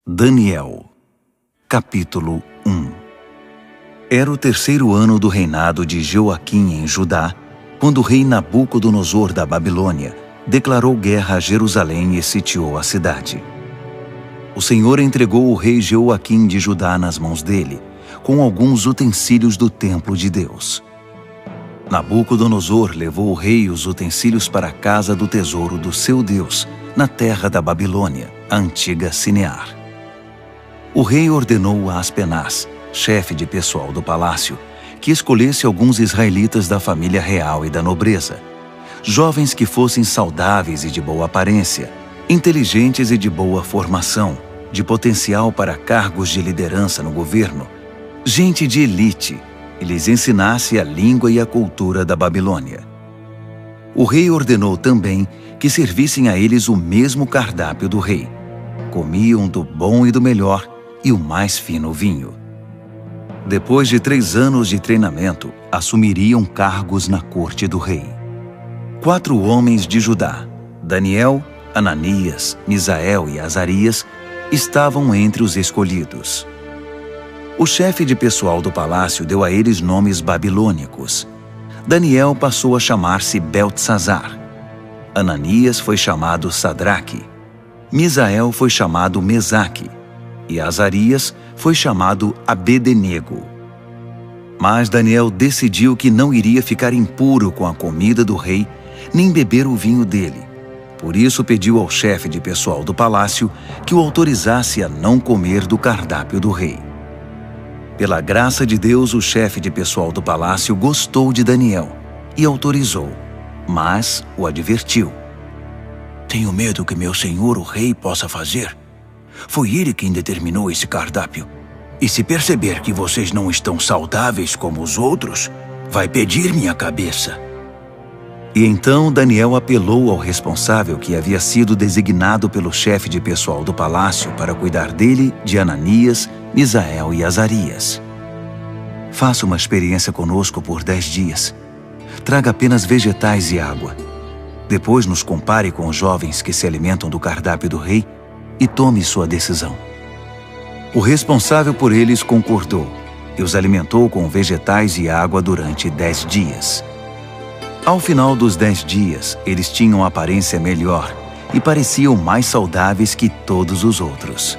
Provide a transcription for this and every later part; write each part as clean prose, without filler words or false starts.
Daniel, capítulo 1. Era o 3º ano do reinado de Joaquim em Judá, quando o rei Nabucodonosor da Babilônia declarou guerra a Jerusalém e sitiou a cidade. O Senhor entregou o rei Joaquim de Judá nas mãos dele, com alguns utensílios do templo de Deus. Nabucodonosor levou o rei e os utensílios para a casa do tesouro do seu Deus, na terra da Babilônia, a antiga Sinear. O rei ordenou a Aspenaz, chefe de pessoal do palácio, que escolhesse alguns israelitas da família real e da nobreza, jovens que fossem saudáveis e de boa aparência, inteligentes e de boa formação, de potencial para cargos de liderança no governo, gente de elite, e lhes ensinasse a língua e a cultura da Babilônia. O rei ordenou também que servissem a eles o mesmo cardápio do rei. Comiam do bom e do melhor e o mais fino vinho. Depois de 3 anos de treinamento, assumiriam cargos na corte do rei. 4 homens de Judá, Daniel, Ananias, Misael e Azarias, estavam entre os escolhidos. O chefe de pessoal do palácio deu a eles nomes babilônicos. Daniel passou a chamar-se Beltesazar. Ananias foi chamado Sadraque. Misael foi chamado Mesaque. E Azarias foi chamado Abed-nego. Mas Daniel decidiu que não iria ficar impuro com a comida do rei, nem beber o vinho dele. Por isso pediu ao chefe de pessoal do palácio que o autorizasse a não comer do cardápio do rei. Pela graça de Deus, o chefe de pessoal do palácio gostou de Daniel e autorizou, mas o advertiu. Tenho medo que meu senhor o rei possa fazer. Foi ele quem determinou esse cardápio. E se perceber que vocês não estão saudáveis como os outros, vai pedir minha cabeça. E então Daniel apelou ao responsável que havia sido designado pelo chefe de pessoal do palácio para cuidar dele, de Ananias, Misael e Azarias. Faça uma experiência conosco por 10 dias. Traga apenas vegetais e água. Depois nos compare com os jovens que se alimentam do cardápio do rei e tome sua decisão. O responsável por eles concordou e os alimentou com vegetais e água durante 10 dias. Ao final dos 10 dias, eles tinham aparência melhor e pareciam mais saudáveis que todos os outros.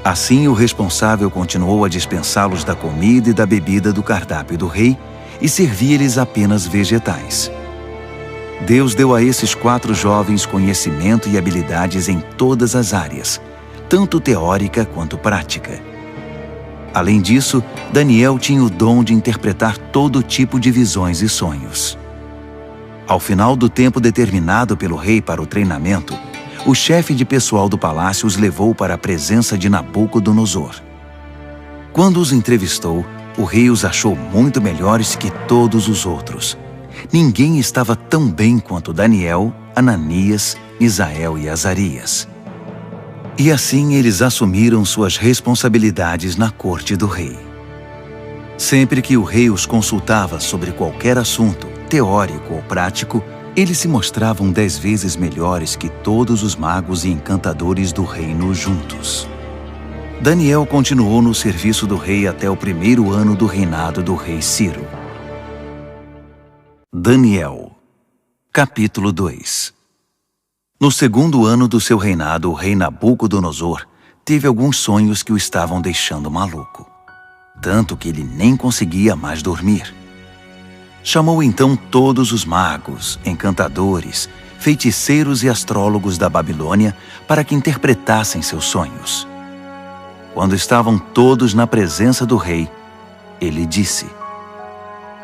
Assim, o responsável continuou a dispensá-los da comida e da bebida do cardápio do rei e servia-lhes apenas vegetais. Deus deu a esses 4 jovens conhecimento e habilidades em todas as áreas, tanto teórica quanto prática. Além disso, Daniel tinha o dom de interpretar todo tipo de visões e sonhos. Ao final do tempo determinado pelo rei para o treinamento, o chefe de pessoal do palácio os levou para a presença de Nabucodonosor. Quando os entrevistou, o rei os achou muito melhores que todos os outros. Ninguém estava tão bem quanto Daniel, Ananias, Misael e Azarias. E assim eles assumiram suas responsabilidades na corte do rei. Sempre que o rei os consultava sobre qualquer assunto, teórico ou prático, eles se mostravam 10 vezes melhores que todos os magos e encantadores do reino juntos. Daniel continuou no serviço do rei até o 1º ano do reinado do rei Ciro. Daniel, capítulo 2. No 2º ano do seu reinado, o rei Nabucodonosor teve alguns sonhos que o estavam deixando maluco, tanto que ele nem conseguia mais dormir. Chamou então todos os magos, encantadores, feiticeiros e astrólogos da Babilônia para que interpretassem seus sonhos. Quando estavam todos na presença do rei, ele disse: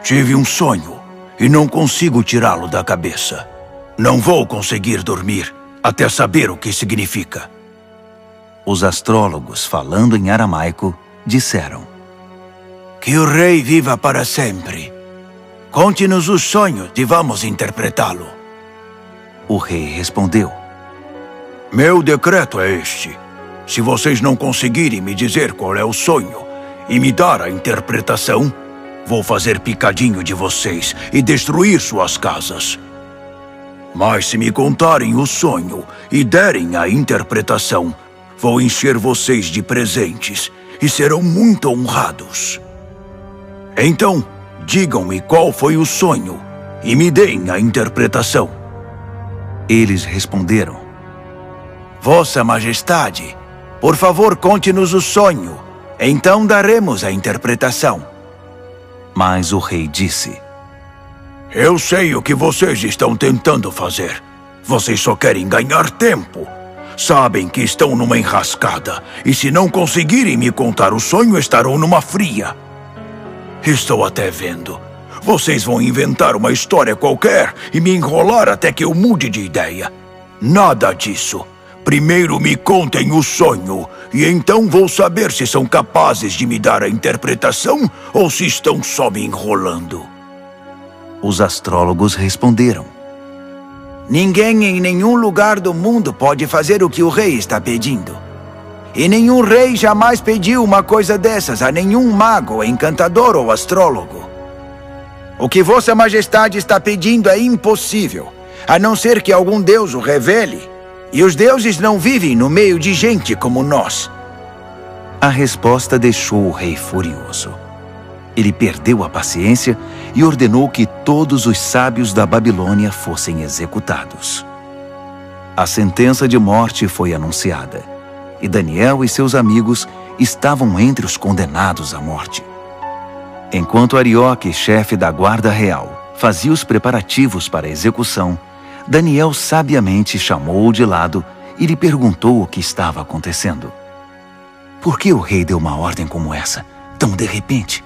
Tive um sonho e não consigo tirá-lo da cabeça. Não vou conseguir dormir até saber o que significa. Os astrólogos, falando em aramaico, disseram: Que o rei viva para sempre. Conte-nos os sonhos e vamos interpretá-lo. O rei respondeu: Meu decreto é este. Se vocês não conseguirem me dizer qual é o sonho e me dar a interpretação, vou fazer picadinho de vocês e destruir suas casas. Mas se me contarem o sonho e derem a interpretação, Vou encher vocês de presentes e serão muito honrados. Então, digam-me qual foi o sonho e me deem a interpretação. Eles responderam: Vossa Majestade, por favor, conte-nos o sonho. Então daremos a interpretação. Mas o rei disse: Eu sei o que vocês estão tentando fazer. Vocês só querem ganhar tempo. Sabem que estão numa enrascada, e se não conseguirem me contar o sonho, estarão numa fria. Estou até vendo. Vocês vão inventar uma história qualquer e me enrolar até que eu mude de ideia. Nada disso. Primeiro me contem o sonho, e então vou saber se são capazes de me dar a interpretação ou se estão só me enrolando. Os astrólogos responderam: Ninguém em nenhum lugar do mundo pode fazer o que o rei está pedindo. E nenhum rei jamais pediu uma coisa dessas a nenhum mago, encantador ou astrólogo. O que Vossa Majestade está pedindo é impossível, a não ser que algum deus o revele. E os deuses não vivem no meio de gente como nós. A resposta deixou o rei furioso. Ele perdeu a paciência e ordenou que todos os sábios da Babilônia fossem executados. A sentença de morte foi anunciada, e Daniel e seus amigos estavam entre os condenados à morte. Enquanto Arioque, chefe da guarda real, fazia os preparativos para a execução, Daniel sabiamente chamou-o de lado e lhe perguntou o que estava acontecendo. Por que o rei deu uma ordem como essa, tão de repente?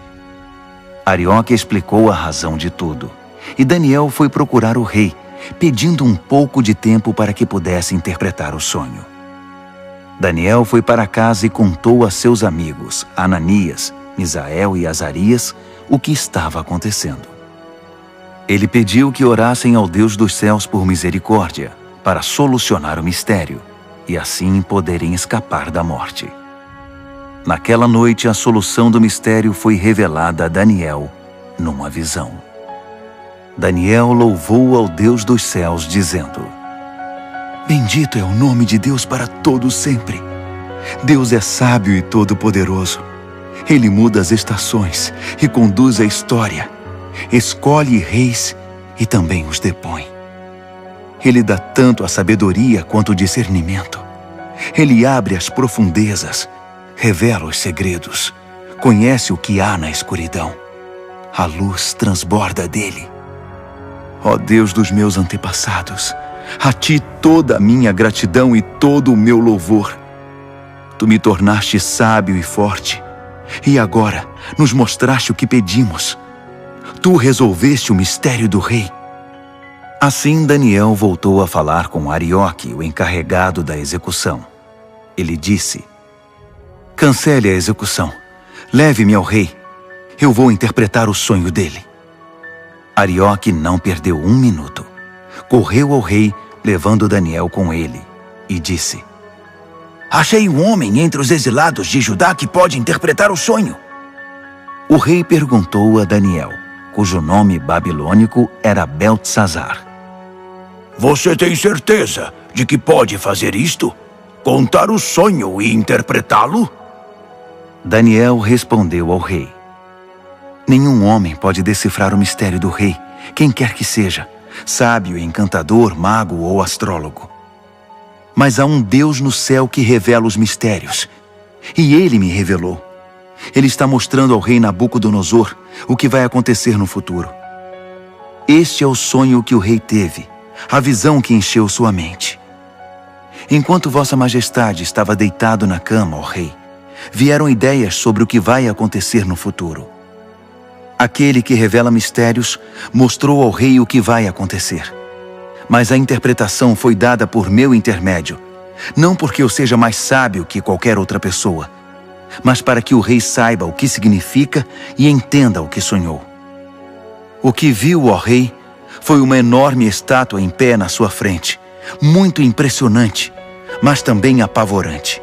Arioque explicou a razão de tudo, e Daniel foi procurar o rei, pedindo um pouco de tempo para que pudesse interpretar o sonho. Daniel foi para casa e contou a seus amigos, Ananias, Misael e Azarias, o que estava acontecendo. Ele pediu que orassem ao Deus dos céus por misericórdia, para solucionar o mistério, e assim poderem escapar da morte. Naquela noite, a solução do mistério foi revelada a Daniel numa visão. Daniel louvou ao Deus dos céus, dizendo: Bendito é o nome de Deus para todo sempre. Deus é sábio e todo-poderoso. Ele muda as estações e conduz a história. Escolhe reis e também os depõe. Ele dá tanto a sabedoria quanto o discernimento. Ele abre as profundezas, revela os segredos, conhece o que há na escuridão. A luz transborda dele. Ó Deus dos meus antepassados, a ti toda a minha gratidão e todo o meu louvor. Tu me tornaste sábio e forte, e agora nos mostraste o que pedimos. Tu resolveste o mistério do rei. Assim Daniel voltou a falar com Arioque, o encarregado da execução. Ele disse: Cancele a execução. Leve-me ao rei. Eu vou interpretar o sonho dele. Arioque não perdeu um minuto. Correu ao rei, levando Daniel com ele, e disse: Achei um homem entre os exilados de Judá que pode interpretar o sonho. O rei perguntou a Daniel, cujo nome babilônico era Beltesazar: Você tem certeza de que pode fazer isto? Contar o sonho e interpretá-lo? Daniel respondeu ao rei: Nenhum homem pode decifrar o mistério do rei, quem quer que seja, sábio, encantador, mago ou astrólogo. Mas há um Deus no céu que revela os mistérios, e ele me revelou. Ele está mostrando ao rei Nabucodonosor o que vai acontecer no futuro. Este é o sonho que o rei teve, a visão que encheu sua mente. Enquanto Vossa Majestade estava deitado na cama, ó rei, vieram ideias sobre o que vai acontecer no futuro. Aquele que revela mistérios mostrou ao rei o que vai acontecer. Mas a interpretação foi dada por meu intermédio, não porque eu seja mais sábio que qualquer outra pessoa, mas para que o rei saiba o que significa e entenda o que sonhou. O que viu, ó rei, foi uma enorme estátua em pé na sua frente, muito impressionante, mas também apavorante.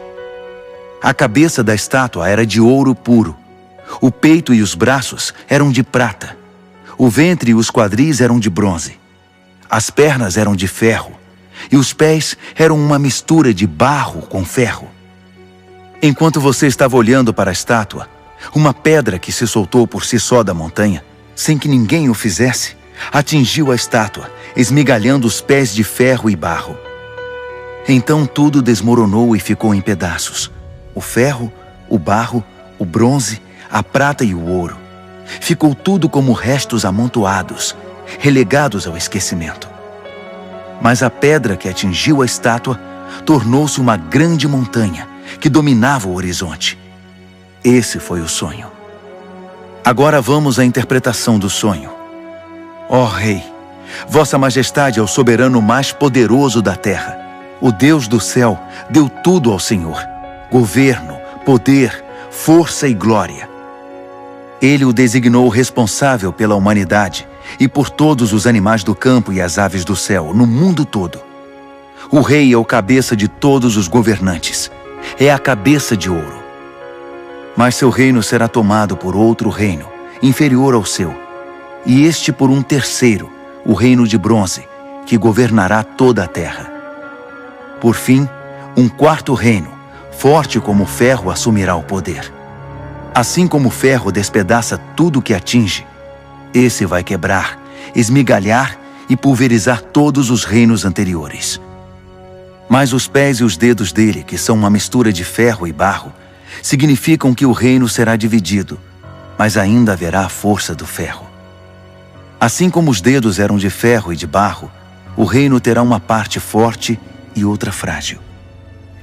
A cabeça da estátua era de ouro puro, o peito e os braços eram de prata, o ventre e os quadris eram de bronze, as pernas eram de ferro, e os pés eram uma mistura de barro com ferro. Enquanto você estava olhando para a estátua, uma pedra que se soltou por si só da montanha, sem que ninguém o fizesse, atingiu a estátua, esmigalhando os pés de ferro e barro. Então tudo desmoronou e ficou em pedaços. O ferro, o barro, o bronze, a prata e o ouro. Ficou tudo como restos amontoados, relegados ao esquecimento. Mas a pedra que atingiu a estátua tornou-se uma grande montanha que dominava o horizonte. Esse foi o sonho. Agora vamos à interpretação do sonho. Ó Rei, Vossa Majestade é o soberano mais poderoso da terra. O Deus do céu deu tudo ao Senhor: governo, poder, força e glória. Ele o designou responsável pela humanidade e por todos os animais do campo e as aves do céu, no mundo todo. O rei é o cabeça de todos os governantes. É a cabeça de ouro. Mas seu reino será tomado por outro reino, inferior ao seu, e este por um terceiro, o reino de bronze, que governará toda a terra. Por fim, um quarto reino, forte como o ferro, assumirá o poder. Assim como o ferro despedaça tudo que atinge, esse vai quebrar, esmigalhar e pulverizar todos os reinos anteriores. Mas os pés e os dedos dele, que são uma mistura de ferro e barro, significam que o reino será dividido, mas ainda haverá a força do ferro. Assim como os dedos eram de ferro e de barro, o reino terá uma parte forte e outra frágil.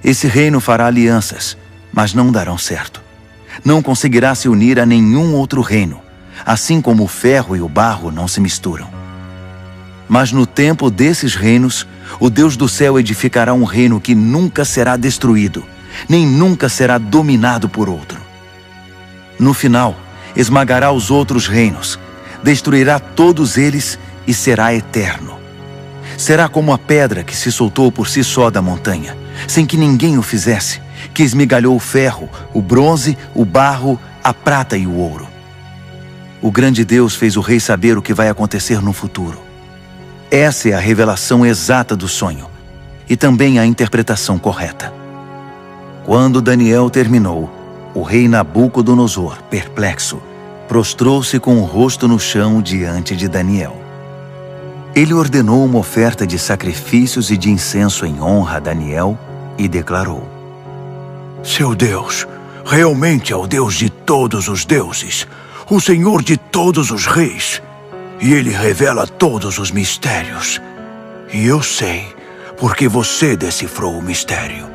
Esse reino fará alianças, mas não darão certo. Não conseguirá se unir a nenhum outro reino, assim como o ferro e o barro não se misturam. Mas no tempo desses reinos, o Deus do céu edificará um reino que nunca será destruído, nem nunca será dominado por outro. No final, esmagará os outros reinos, destruirá todos eles e será eterno. Será como a pedra que se soltou por si só da montanha, sem que ninguém o fizesse, que esmigalhou o ferro, o bronze, o barro, a prata e o ouro. O grande Deus fez o rei saber o que vai acontecer no futuro. Essa é a revelação exata do sonho, e também a interpretação correta. Quando Daniel terminou, o rei Nabucodonosor, perplexo, prostrou-se com o rosto no chão diante de Daniel. Ele ordenou uma oferta de sacrifícios e de incenso em honra a Daniel e declarou: Seu Deus realmente é o Deus de todos os deuses, o Senhor de todos os reis, e Ele revela todos os mistérios. E eu sei, porque você decifrou o mistério.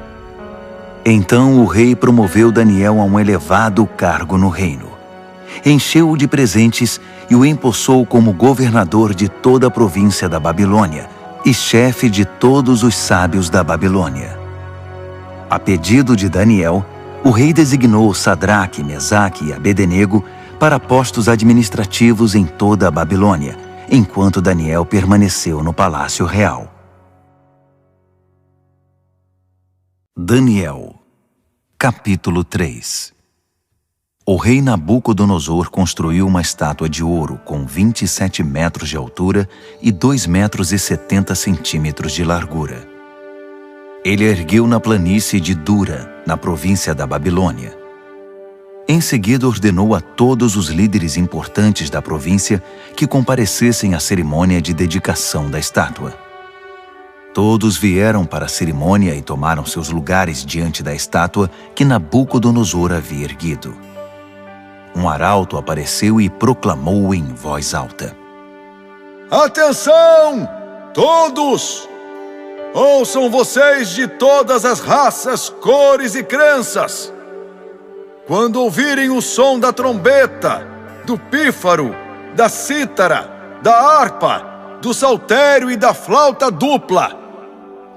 Então o rei promoveu Daniel a um elevado cargo no reino. Encheu-o de presentes e o empossou como governador de toda a província da Babilônia e chefe de todos os sábios da Babilônia. A pedido de Daniel, o rei designou Sadraque, Mesaque e Abednego para postos administrativos em toda a Babilônia, enquanto Daniel permaneceu no palácio real. Daniel, capítulo 3. O rei Nabucodonosor construiu uma estátua de ouro com 27 metros de altura e 2,70 metros de largura. Ele a ergueu na planície de Dura, na província da Babilônia. Em seguida ordenou a todos os líderes importantes da província que comparecessem à cerimônia de dedicação da estátua. Todos vieram para a cerimônia e tomaram seus lugares diante da estátua que Nabucodonosor havia erguido. Um arauto apareceu e proclamou em voz alta: Atenção, todos! Ouçam vocês de todas as raças, cores e crenças! Quando ouvirem o som da trombeta, do pífaro, da cítara, da harpa, do saltério e da flauta dupla,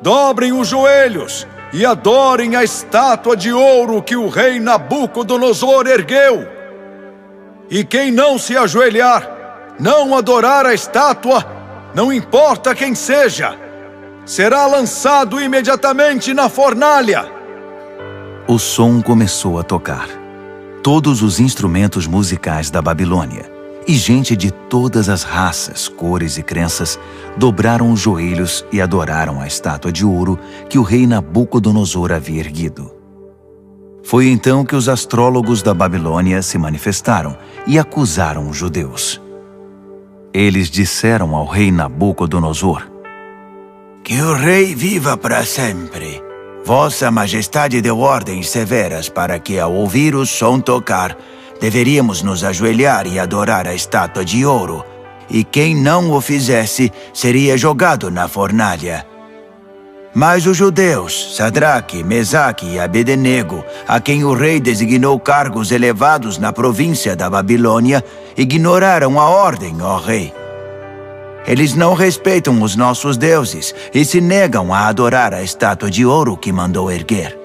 dobrem os joelhos e adorem a estátua de ouro que o rei Nabucodonosor ergueu. E quem não se ajoelhar, não adorar a estátua, não importa quem seja, será lançado imediatamente na fornalha. O som começou a tocar. Todos os instrumentos musicais da Babilônia e gente de todas as raças, cores e crenças dobraram os joelhos e adoraram a estátua de ouro que o rei Nabucodonosor havia erguido. Foi então que os astrólogos da Babilônia se manifestaram e acusaram os judeus. Eles disseram ao rei Nabucodonosor: Que o rei viva para sempre. Vossa Majestade deu ordens severas para que, ao ouvir o som tocar, deveríamos nos ajoelhar e adorar a estátua de ouro, e quem não o fizesse seria jogado na fornalha. Mas os judeus, Sadraque, Mesaque e Abednego, a quem o rei designou cargos elevados na província da Babilônia, ignoraram a ordem, ó rei. Eles não respeitam os nossos deuses e se negam a adorar a estátua de ouro que mandou erguer.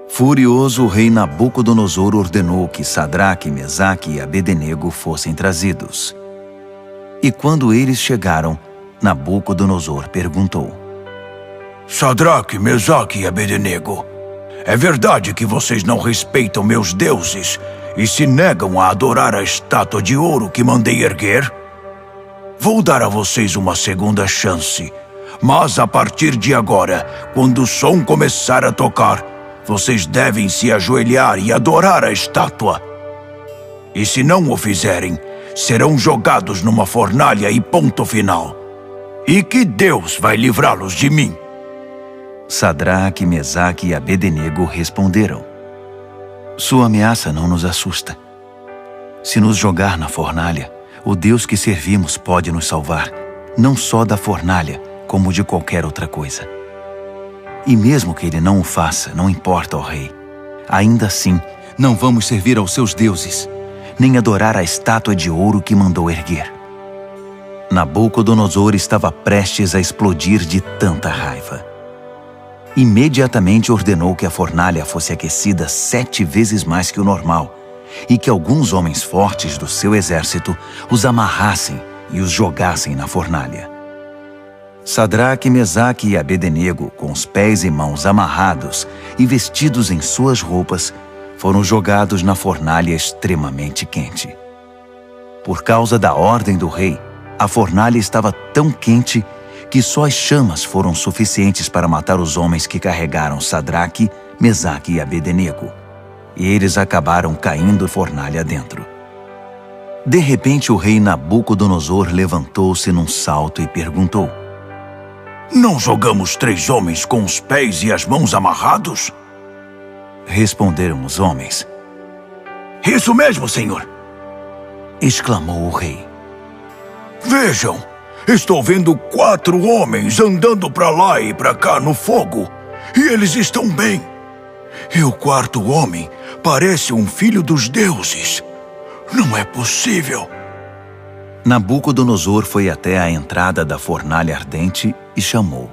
Furioso, o rei Nabucodonosor ordenou que Sadraque, Mesaque e Abednego fossem trazidos. E quando eles chegaram, Nabucodonosor perguntou: Sadraque, Mesaque e Abednego, é verdade que vocês não respeitam meus deuses e se negam a adorar a estátua de ouro que mandei erguer? Vou dar a vocês uma segunda chance, mas a partir de agora, quando o som começar a tocar, vocês devem se ajoelhar e adorar a estátua. E se não o fizerem, serão jogados numa fornalha e ponto final. E que Deus vai livrá-los de mim? Sadraque, Mesaque e Abednego responderam: Sua ameaça não nos assusta. Se nos jogar na fornalha, o Deus que servimos pode nos salvar, não só da fornalha, como de qualquer outra coisa. E mesmo que ele não o faça, não importa, ó rei. Ainda assim, não vamos servir aos seus deuses, nem adorar a estátua de ouro que mandou erguer. Nabucodonosor estava prestes a explodir de tanta raiva. Imediatamente ordenou que a fornalha fosse aquecida 7 vezes mais que o normal, e que alguns homens fortes do seu exército os amarrassem e os jogassem na fornalha. Sadraque, Mesaque e Abednego, com os pés e mãos amarrados e vestidos em suas roupas, foram jogados na fornalha extremamente quente. Por causa da ordem do rei, a fornalha estava tão quente que só as chamas foram suficientes para matar os homens que carregaram Sadraque, Mesaque e Abednego. E eles acabaram caindo fornalha dentro. De repente, o rei Nabucodonosor levantou-se num salto e perguntou: Não jogamos 3 homens com os pés e as mãos amarrados? Responderam os homens. Isso mesmo, senhor! Exclamou o rei. Vejam, estou vendo 4 homens andando para lá e para cá no fogo, e eles estão bem. E o 4º homem parece um filho dos deuses. Não é possível. Nabucodonosor foi até a entrada da fornalha ardente e chamou: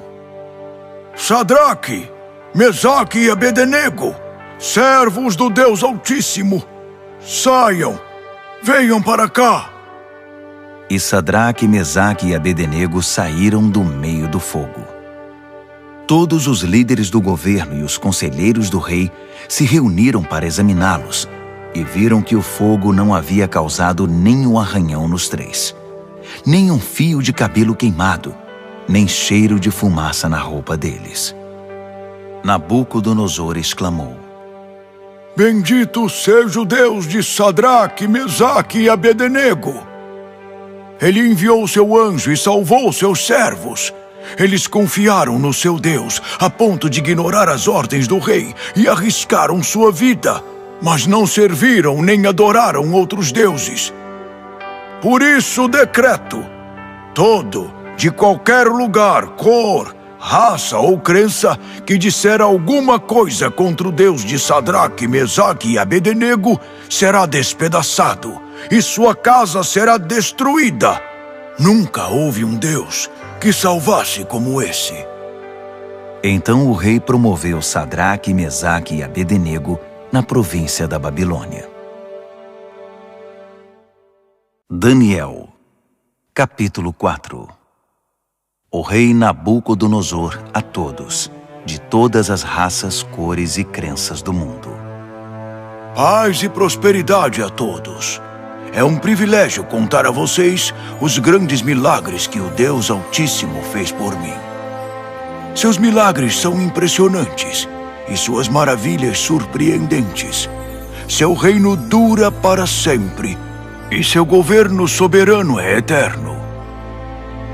Sadraque, Mesaque e Abednego, servos do Deus Altíssimo, saiam, venham para cá. E Sadraque, Mesaque e Abednego saíram do meio do fogo. Todos os líderes do governo e os conselheiros do rei se reuniram para examiná-los e viram que o fogo não havia causado nenhum arranhão nos 3, nem um fio de cabelo queimado, nem cheiro de fumaça na roupa deles. Nabucodonosor exclamou: Bendito seja o Deus de Sadraque, Mesaque e Abednego! Ele enviou seu anjo e salvou seus servos. Eles confiaram no seu Deus a ponto de ignorar as ordens do rei e arriscaram sua vida, mas não serviram nem adoraram outros deuses. Por isso decreto: todo, de qualquer lugar, cor, raça ou crença, que disser alguma coisa contra o Deus de Sadraque, Mesaque e Abednego, será despedaçado, e sua casa será destruída. Nunca houve um Deus que salvasse como esse. Então o rei promoveu Sadraque, Mesaque e Abednego na província da Babilônia. Daniel, capítulo 4. O rei Nabucodonosor a todos, de todas as raças, cores e crenças do mundo. Paz e prosperidade a todos. É um privilégio contar a vocês os grandes milagres que o Deus Altíssimo fez por mim. Seus milagres são impressionantes e suas maravilhas surpreendentes. Seu reino dura para sempre, e seu governo soberano é eterno.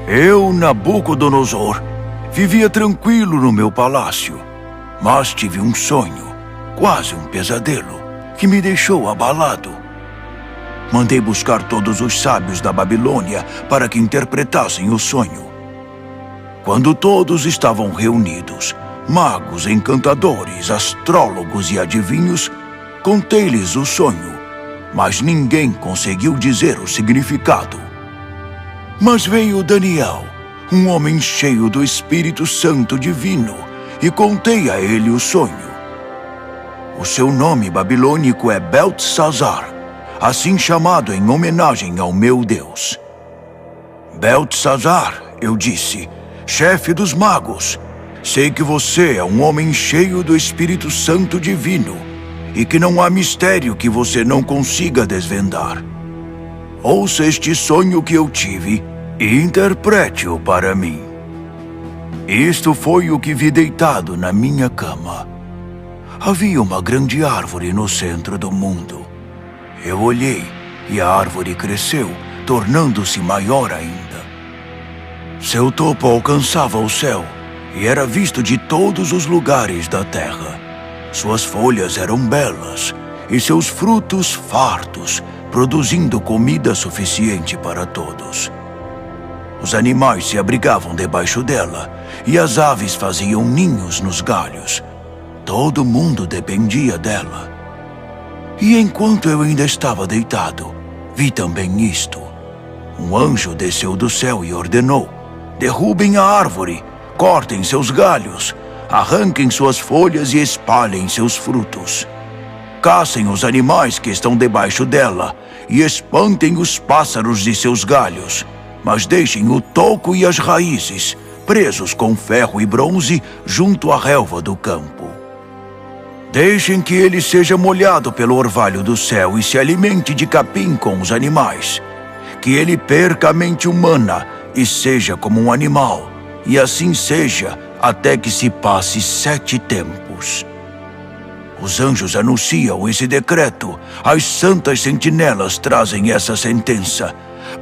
Eu, Nabucodonosor, vivia tranquilo no meu palácio, mas tive um sonho, quase um pesadelo, que me deixou abalado. Mandei buscar todos os sábios da Babilônia para que interpretassem o sonho. Quando todos estavam reunidos, magos, encantadores, astrólogos e adivinhos, contei-lhes o sonho, mas ninguém conseguiu dizer o significado. Mas veio Daniel, um homem cheio do Espírito Santo divino, e contei a ele o sonho. O seu nome babilônico é Beltesazar, assim chamado em homenagem ao meu Deus. Beltesazar, eu disse, chefe dos magos, sei que você é um homem cheio do Espírito Santo divino e que não há mistério que você não consiga desvendar. Ouça este sonho que eu tive e interprete-o para mim. Isto foi o que vi deitado na minha cama. Havia uma grande árvore no centro do mundo. Eu olhei e a árvore cresceu, tornando-se maior ainda. Seu topo alcançava o céu e era visto de todos os lugares da terra. Suas folhas eram belas e seus frutos fartos, produzindo comida suficiente para todos. Os animais se abrigavam debaixo dela e as aves faziam ninhos nos galhos. Todo mundo dependia dela. E enquanto eu ainda estava deitado, vi também isto. Um anjo desceu do céu e ordenou: derrubem a árvore, cortem seus galhos, arranquem suas folhas e espalhem seus frutos. Caçem os animais que estão debaixo dela e espantem os pássaros de seus galhos, mas deixem o toco e as raízes presos com ferro e bronze junto à relva do campo. Deixem que ele seja molhado pelo orvalho do céu e se alimente de capim com os animais. Que ele perca a mente humana e seja como um animal, e assim seja até que se passe 7 tempos. Os anjos anunciam esse decreto, as santas sentinelas trazem essa sentença,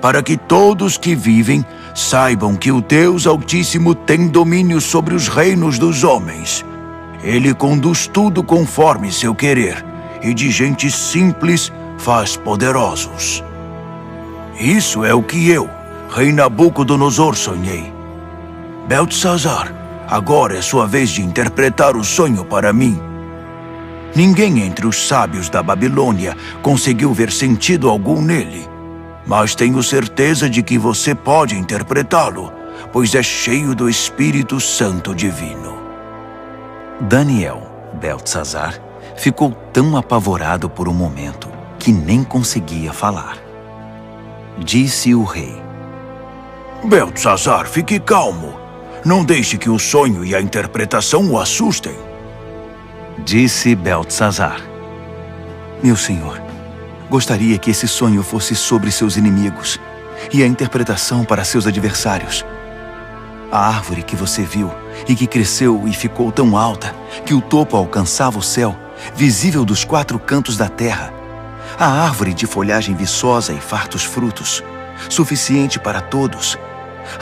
para que todos que vivem saibam que o Deus Altíssimo tem domínio sobre os reinos dos homens. Ele conduz tudo conforme seu querer, e de gente simples faz poderosos. Isso é o que eu, rei Nabucodonosor, sonhei. Beltesazar, agora é sua vez de interpretar o sonho para mim. Ninguém entre os sábios da Babilônia conseguiu ver sentido algum nele, mas tenho certeza de que você pode interpretá-lo, pois é cheio do Espírito Santo divino. Daniel, Beltesazar, ficou tão apavorado por um momento que nem conseguia falar. Disse o rei: Beltesazar, fique calmo. Não deixe que o sonho e a interpretação o assustem. Disse Beltesazar: meu senhor, gostaria que esse sonho fosse sobre seus inimigos e a interpretação para seus adversários. A árvore que você viu e que cresceu e ficou tão alta que o topo alcançava o céu, visível dos 4 cantos da terra. A árvore de folhagem viçosa e fartos frutos, suficiente para todos.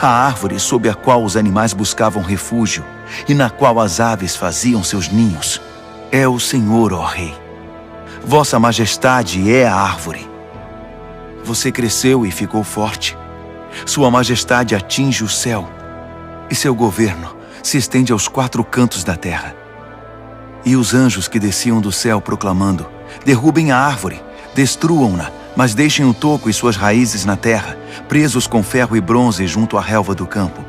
A árvore sob a qual os animais buscavam refúgio e na qual as aves faziam seus ninhos. É o Senhor, ó Rei. Vossa Majestade é a árvore. Você cresceu e ficou forte. Sua Majestade atinge o céu e seu governo se estende aos 4 cantos da terra. E os anjos que desciam do céu proclamando: derrubem a árvore, destruam-na, mas deixem o toco e suas raízes na terra, presos com ferro e bronze junto à relva do campo.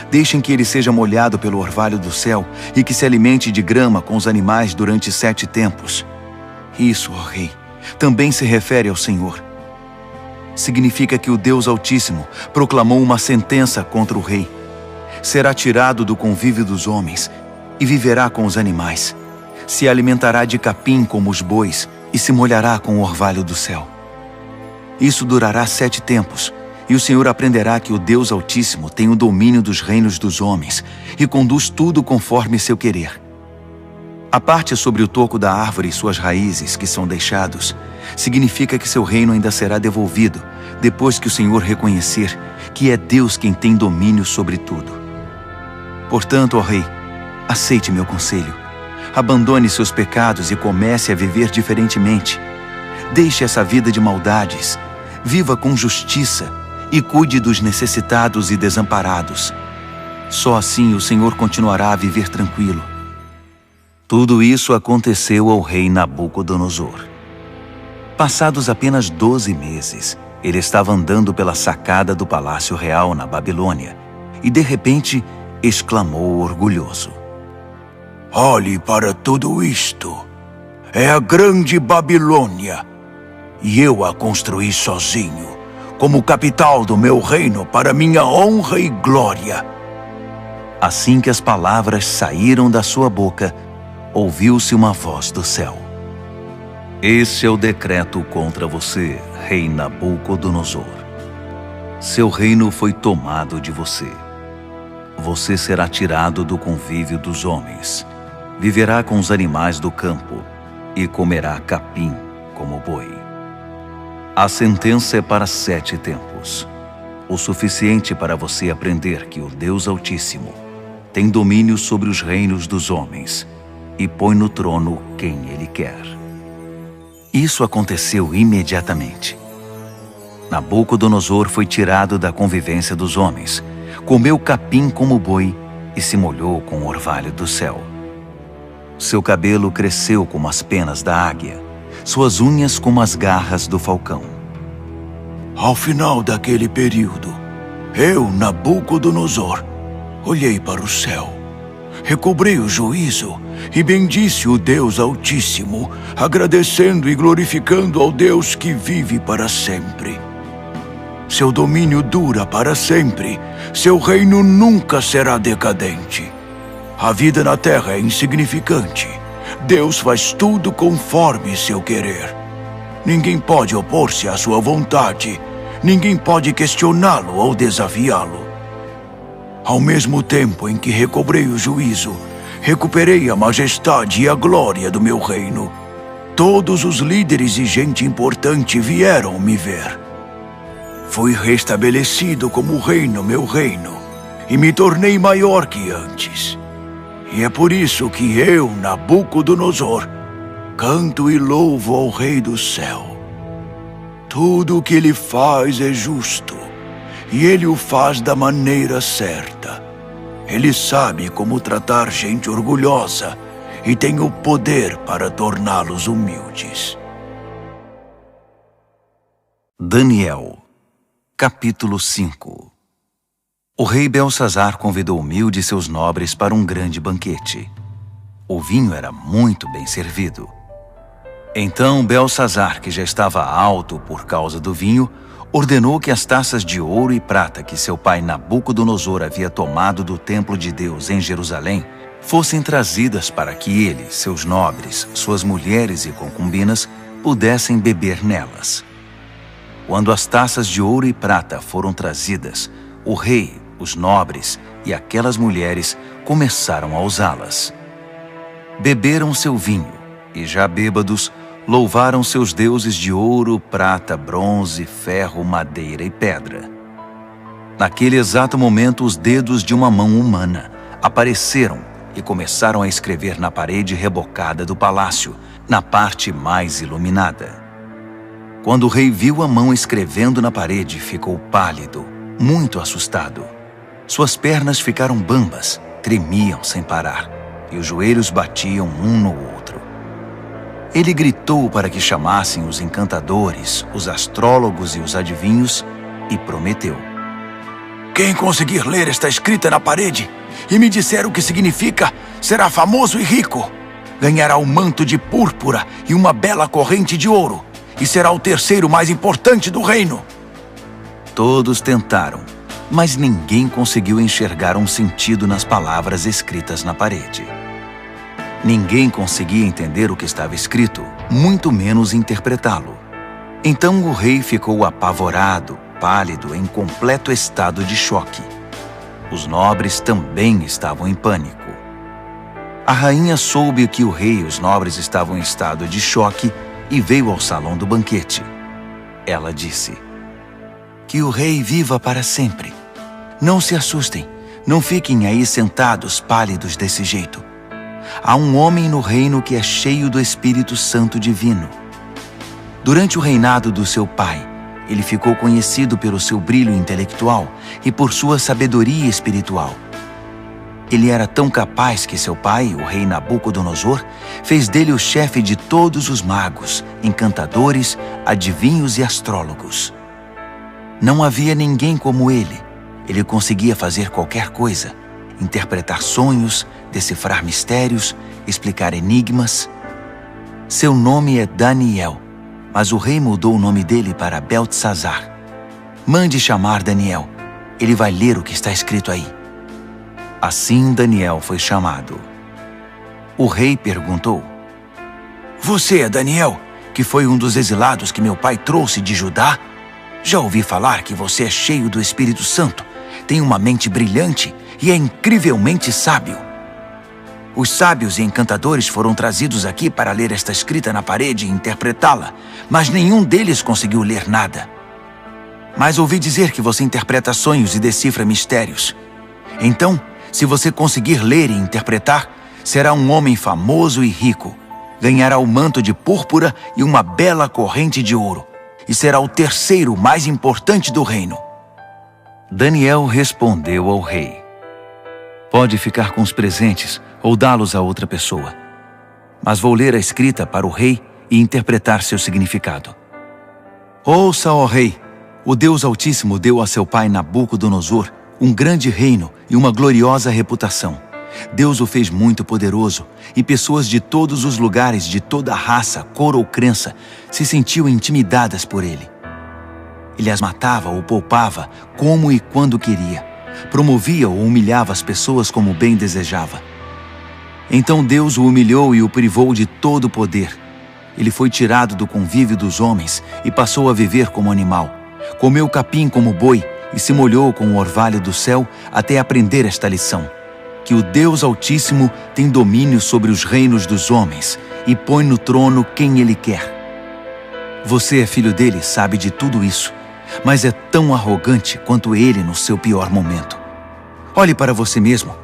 Deixem que ele seja molhado pelo orvalho do céu e que se alimente de grama com os animais durante 7 tempos. Isso, ó Rei, também se refere ao Senhor. Significa que o Deus Altíssimo proclamou uma sentença contra o rei. Será tirado do convívio dos homens e viverá com os animais. Se alimentará de capim como os bois e se molhará com o orvalho do céu. Isso durará 7 tempos, e o Senhor aprenderá que o Deus Altíssimo tem o domínio dos reinos dos homens e conduz tudo conforme seu querer. A parte sobre o toco da árvore e suas raízes, que são deixados, significa que seu reino ainda será devolvido, depois que o Senhor reconhecer que é Deus quem tem domínio sobre tudo. Portanto, ó rei, aceite meu conselho. Abandone seus pecados e comece a viver diferentemente. Deixe essa vida de maldades, viva com justiça e cuide dos necessitados e desamparados. Só assim o Senhor continuará a viver tranquilo. Tudo isso aconteceu ao rei Nabucodonosor. Passados apenas 12 meses, ele estava andando pela sacada do palácio real na Babilônia e, de repente, exclamou orgulhoso: Olhe para tudo isto. É a grande Babilônia. E eu a construí sozinho, como capital do meu reino para minha honra e glória. Assim que as palavras saíram da sua boca, ouviu-se uma voz do céu: Esse é o decreto contra você, rei Nabucodonosor. Seu reino foi tomado de você. Você será tirado do convívio dos homens, viverá com os animais do campo e comerá capim como boi. A sentença é para 7 tempos, o suficiente para você aprender que o Deus Altíssimo tem domínio sobre os reinos dos homens e põe no trono quem Ele quer. Isso aconteceu imediatamente. Nabucodonosor foi tirado da convivência dos homens, comeu capim como boi e se molhou com o orvalho do céu. Seu cabelo cresceu como as penas da águia, suas unhas como as garras do falcão. Ao final daquele período, eu, Nabucodonosor, olhei para o céu, recobrei o juízo e bendisse o Deus Altíssimo, agradecendo e glorificando ao Deus que vive para sempre. Seu domínio dura para sempre, seu reino nunca será decadente. A vida na terra é insignificante. Deus faz tudo conforme seu querer. Ninguém pode opor-se à sua vontade. Ninguém pode questioná-lo ou desafiá-lo. Ao mesmo tempo em que recobrei o juízo, recuperei a majestade e a glória do meu reino. Todos os líderes e gente importante vieram me ver. Fui restabelecido como rei no meu reino e me tornei maior que antes. E é por isso que eu, Nabucodonosor, canto e louvo ao Rei do céu. Tudo o que ele faz é justo, e ele o faz da maneira certa. Ele sabe como tratar gente orgulhosa e tem o poder para torná-los humildes. Daniel, capítulo 5. O rei Belsazar convidou Mil de seus nobres para um grande banquete. O vinho era muito bem servido. Então Belsazar, que já estava alto por causa do vinho, ordenou que as taças de ouro e prata que seu pai Nabucodonosor havia tomado do templo de Deus em Jerusalém fossem trazidas para que ele, seus nobres, suas mulheres e concubinas pudessem beber nelas. Quando as taças de ouro e prata foram trazidas, o rei, os nobres e aquelas mulheres começaram a usá-las. Beberam seu vinho e, já bêbados, louvaram seus deuses de ouro, prata, bronze, ferro, madeira e pedra. Naquele exato momento, os dedos de uma mão humana apareceram e começaram a escrever na parede rebocada do palácio, na parte mais iluminada. Quando o rei viu a mão escrevendo na parede, ficou pálido, muito assustado. Suas pernas ficaram bambas, tremiam sem parar, e os joelhos batiam um no outro. Ele gritou para que chamassem os encantadores, os astrólogos e os adivinhos, e prometeu: Quem conseguir ler esta escrita na parede e me disser o que significa, será famoso e rico. Ganhará um manto de púrpura e uma bela corrente de ouro, e será o terceiro mais importante do reino. Todos tentaram, mas ninguém conseguiu enxergar um sentido nas palavras escritas na parede. Ninguém conseguia entender o que estava escrito, muito menos interpretá-lo. Então o rei ficou apavorado, pálido, em completo estado de choque. Os nobres também estavam em pânico. A rainha soube que o rei e os nobres estavam em estado de choque e veio ao salão do banquete. Ela disse: "Que o rei viva para sempre. Não se assustem, não fiquem aí sentados pálidos desse jeito. Há um homem no reino que é cheio do Espírito Santo divino. Durante o reinado do seu pai, ele ficou conhecido pelo seu brilho intelectual e por sua sabedoria espiritual. Ele era tão capaz que seu pai, o rei Nabucodonosor, fez dele o chefe de todos os magos, encantadores, adivinhos e astrólogos. Não havia ninguém como ele. Ele conseguia fazer qualquer coisa: interpretar sonhos, decifrar mistérios, explicar enigmas. Seu nome é Daniel, mas o rei mudou o nome dele para Beltesazar. Mande chamar Daniel. Ele vai ler o que está escrito aí." Assim Daniel foi chamado. O rei perguntou: "Você é Daniel, que foi um dos exilados que meu pai trouxe de Judá? Já ouvi falar que você é cheio do Espírito Santo, tem uma mente brilhante e é incrivelmente sábio. Os sábios e encantadores foram trazidos aqui para ler esta escrita na parede e interpretá-la, mas nenhum deles conseguiu ler nada. Mas ouvi dizer que você interpreta sonhos e decifra mistérios. Então, se você conseguir ler e interpretar, será um homem famoso e rico. Ganhará o manto de púrpura e uma bela corrente de ouro, e será o terceiro mais importante do reino." Daniel respondeu ao rei: "Pode ficar com os presentes ou dá-los a outra pessoa. Mas vou ler a escrita para o rei e interpretar seu significado. Ouça, ó rei, o Deus Altíssimo deu a seu pai Nabucodonosor um grande reino e uma gloriosa reputação. Deus o fez muito poderoso, e pessoas de todos os lugares, de toda raça, cor ou crença, se sentiam intimidadas por ele. Ele as matava ou poupava, como e quando queria. Promovia ou humilhava as pessoas como bem desejava. Então Deus o humilhou e o privou de todo o poder. Ele foi tirado do convívio dos homens e passou a viver como animal. Comeu capim como boi e se molhou com o orvalho do céu até aprender esta lição: que o Deus Altíssimo tem domínio sobre os reinos dos homens e põe no trono quem ele quer. Você é filho dele, sabe de tudo isso, mas é tão arrogante quanto ele no seu pior momento. Olhe para você mesmo.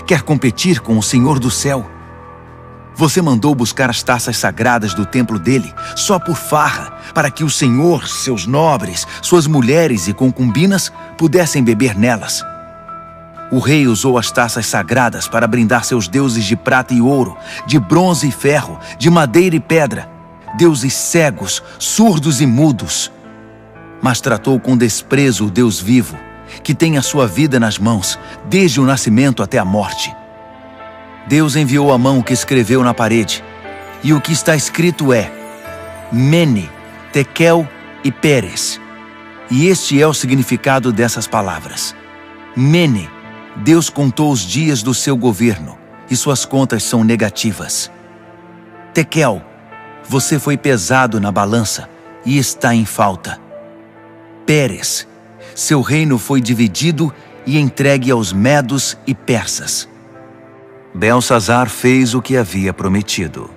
Quer competir com o Senhor do céu? Você mandou buscar as taças sagradas do templo dele só por farra, para que o Senhor, seus nobres, suas mulheres e concubinas pudessem beber nelas. O rei usou as taças sagradas para brindar seus deuses de prata e ouro, de bronze e ferro, de madeira e pedra, deuses cegos, surdos e mudos. Mas tratou com desprezo o Deus vivo, que tem a sua vida nas mãos, desde o nascimento até a morte. Deus enviou a mão que escreveu na parede, e o que está escrito é: Mene, Tekel e Peres. E este é o significado dessas palavras. Mene, Deus contou os dias do seu governo, e suas contas são negativas. Tekel, você foi pesado na balança e está em falta. Peres, seu reino foi dividido e entregue aos medos e persas. Beltesazar fez o que havia prometido.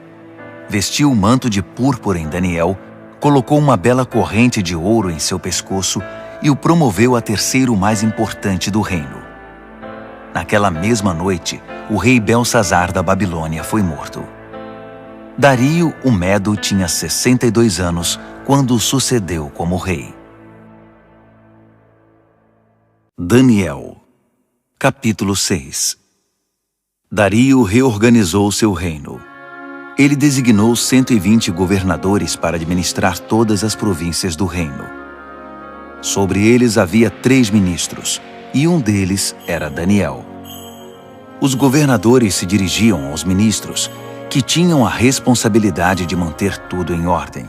Vestiu o manto de púrpura em Daniel, colocou uma bela corrente de ouro em seu pescoço e o promoveu a terceiro mais importante do reino. Naquela mesma noite, o rei Beltesazar da Babilônia foi morto. Dario, o Medo, tinha 62 anos quando o sucedeu como rei. Daniel, capítulo 6. Dario reorganizou seu reino. Ele designou 120 governadores para administrar todas as províncias do reino. Sobre eles havia 3 ministros, e um deles era Daniel. Os governadores se dirigiam aos ministros, que tinham a responsabilidade de manter tudo em ordem.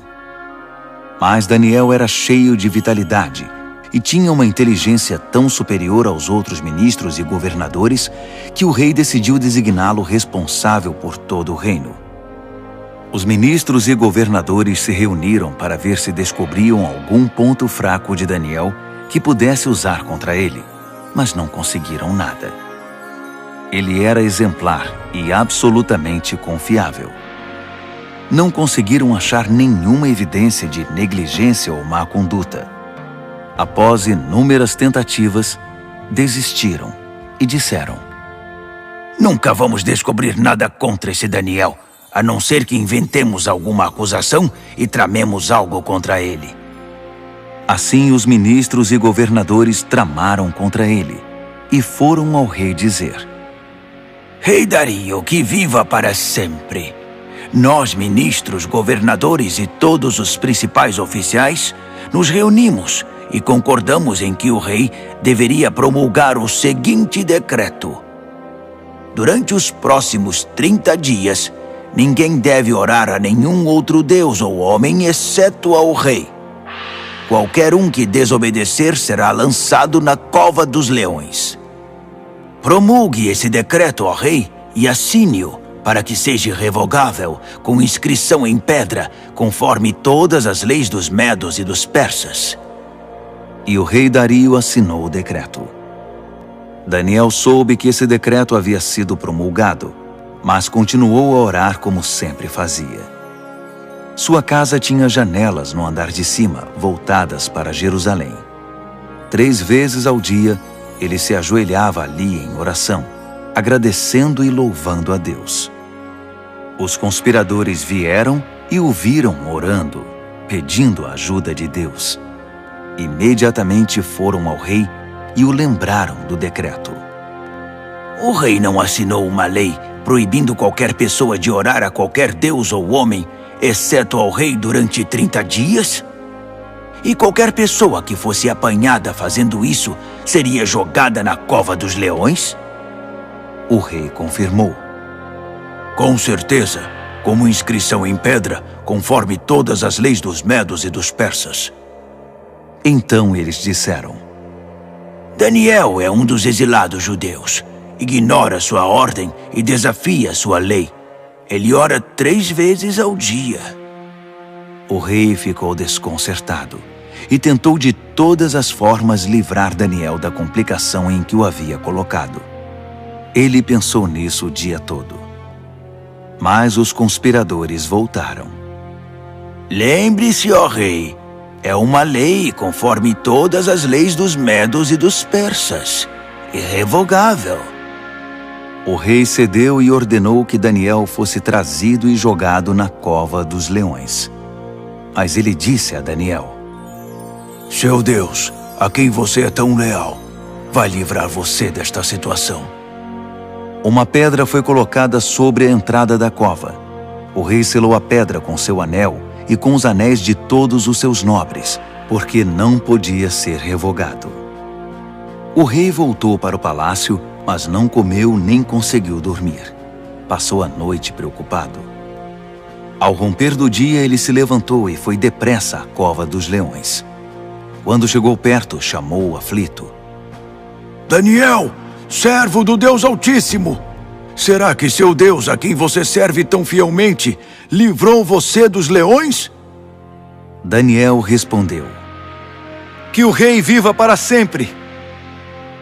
Mas Daniel era cheio de vitalidade e tinha uma inteligência tão superior aos outros ministros e governadores que o rei decidiu designá-lo responsável por todo o reino. Os ministros e governadores se reuniram para ver se descobriam algum ponto fraco de Daniel que pudesse usar contra ele, mas não conseguiram nada. Ele era exemplar e absolutamente confiável. Não conseguiram achar nenhuma evidência de negligência ou má conduta. Após inúmeras tentativas, desistiram e disseram: Nunca vamos descobrir nada contra esse Daniel, a não ser que inventemos alguma acusação e tramemos algo contra ele. Assim, os ministros e governadores tramaram contra ele e foram ao rei dizer: Rei Dario, que viva para sempre! Nós, ministros, governadores e todos os principais oficiais, nos reunimos e concordamos em que o rei deveria promulgar o seguinte decreto. Durante os próximos 30 dias, ninguém deve orar a nenhum outro deus ou homem exceto ao rei. Qualquer um que desobedecer será lançado na cova dos leões. Promulgue esse decreto, ó rei, e assine-o, para que seja revogável, com inscrição em pedra, conforme todas as leis dos medos e dos persas. E o rei Dario assinou o decreto. Daniel soube que esse decreto havia sido promulgado, mas continuou a orar como sempre fazia. Sua casa tinha janelas no andar de cima, voltadas para Jerusalém. 3 vezes ao dia, ele se ajoelhava ali em oração, agradecendo e louvando a Deus. Os conspiradores vieram e o viram orando, pedindo a ajuda de Deus. Imediatamente foram ao rei e o lembraram do decreto. O rei não assinou uma lei proibindo qualquer pessoa de orar a qualquer deus ou homem, exceto ao rei durante 30 dias? E qualquer pessoa que fosse apanhada fazendo isso seria jogada na cova dos leões? O rei confirmou. Com certeza, como inscrição em pedra, conforme todas as leis dos medos e dos persas. Então eles disseram: Daniel é um dos exilados judeus. Ignora sua ordem e desafia sua lei. Ele ora 3 vezes ao dia. O rei ficou desconcertado e tentou de todas as formas livrar Daniel da complicação em que o havia colocado. Ele pensou nisso o dia todo. Mas os conspiradores voltaram. Lembre-se, ó rei, é uma lei conforme todas as leis dos medos e dos persas. Irrevogável. O rei cedeu e ordenou que Daniel fosse trazido e jogado na cova dos leões. Mas ele disse a Daniel: Seu Deus, a quem você é tão leal, vai livrar você desta situação. Uma pedra foi colocada sobre a entrada da cova. O rei selou a pedra com seu anel e com os anéis de todos os seus nobres, porque não podia ser revogado. O rei voltou para o palácio, mas não comeu nem conseguiu dormir. Passou a noite preocupado. Ao romper do dia, ele se levantou e foi depressa à cova dos leões. Quando chegou perto, chamou o aflito: Daniel, servo do Deus Altíssimo! Será que seu Deus, a quem você serve tão fielmente, livrou você dos leões? Daniel respondeu: Que o rei viva para sempre!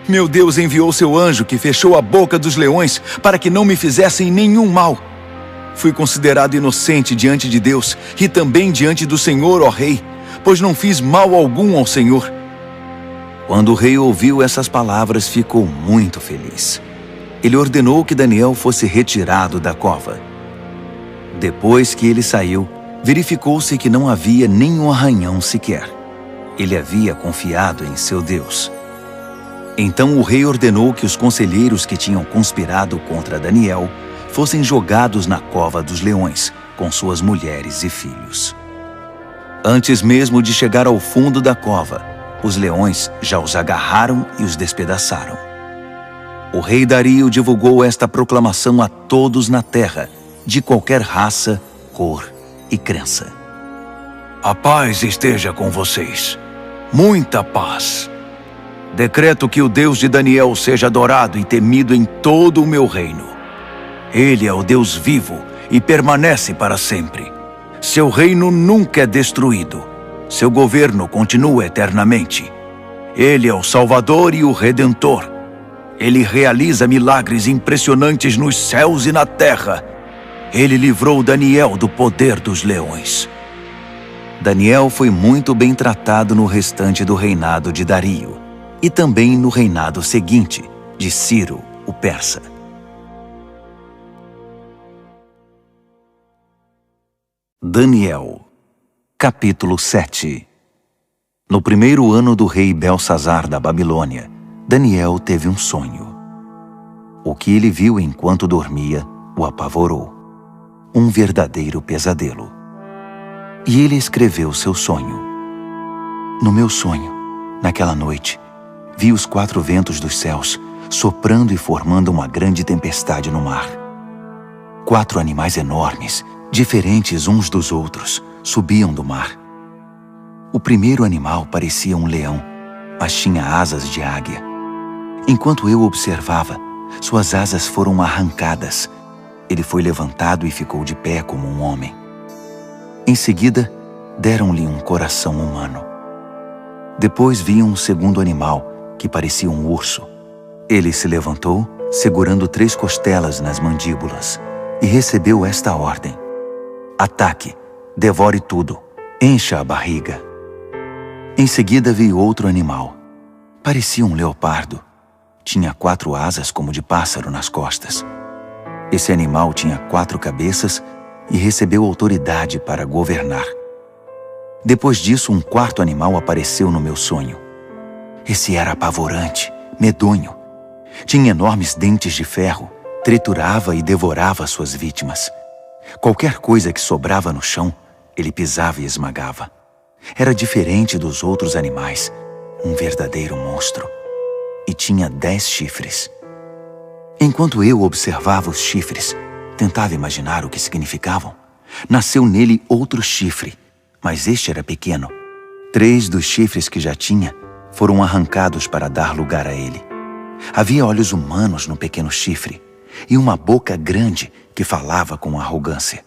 Meu Deus enviou seu anjo que fechou a boca dos leões para que não me fizessem nenhum mal. Fui considerado inocente diante de Deus e também diante do Senhor, ó rei, pois não fiz mal algum ao Senhor. Quando o rei ouviu essas palavras, ficou muito feliz. Ele ordenou que Daniel fosse retirado da cova. Depois que ele saiu, verificou-se que não havia nenhum arranhão sequer. Ele havia confiado em seu Deus. Então o rei ordenou que os conselheiros que tinham conspirado contra Daniel fossem jogados na cova dos leões, com suas mulheres e filhos. Antes mesmo de chegar ao fundo da cova, os leões já os agarraram e os despedaçaram. O rei Dario divulgou esta proclamação a todos na terra, de qualquer raça, cor e crença. A paz esteja com vocês. Muita paz. Decreto que o Deus de Daniel seja adorado e temido em todo o meu reino. Ele é o Deus vivo e permanece para sempre. Seu reino nunca é destruído. Seu governo continua eternamente. Ele é o Salvador e o Redentor. Ele realiza milagres impressionantes nos céus e na terra. Ele livrou Daniel do poder dos leões. Daniel foi muito bem tratado no restante do reinado de Dario e também no reinado seguinte, de Ciro, o persa. Daniel, capítulo 7. No primeiro ano do rei Belsazar da Babilônia, Daniel teve um sonho. O que ele viu enquanto dormia o apavorou. Um verdadeiro pesadelo. E ele escreveu seu sonho. No meu sonho, naquela noite, vi os 4 ventos dos céus soprando e formando uma grande tempestade no mar. 4 animais enormes, diferentes uns dos outros, subiam do mar. O primeiro animal parecia um leão, mas tinha asas de águia. Enquanto eu observava, suas asas foram arrancadas. Ele foi levantado e ficou de pé como um homem. Em seguida, deram-lhe um coração humano. Depois vi um segundo animal, que parecia um urso. Ele se levantou, segurando 3 costelas nas mandíbulas, e recebeu esta ordem: ataque, devore tudo, encha a barriga. Em seguida vi outro animal. Parecia um leopardo. Tinha 4 asas como de pássaro nas costas. Esse animal tinha 4 cabeças e recebeu autoridade para governar. Depois disso, um 4º animal apareceu no meu sonho. Esse era apavorante, medonho. Tinha enormes dentes de ferro, triturava e devorava suas vítimas. Qualquer coisa que sobrava no chão, ele pisava e esmagava. Era diferente dos outros animais, um verdadeiro monstro. E tinha 10 chifres. Enquanto eu observava os chifres, tentava imaginar o que significavam. Nasceu nele outro chifre, mas este era pequeno. 3 dos chifres que já tinha foram arrancados para dar lugar a ele. Havia olhos humanos no pequeno chifre e uma boca grande que falava com arrogância.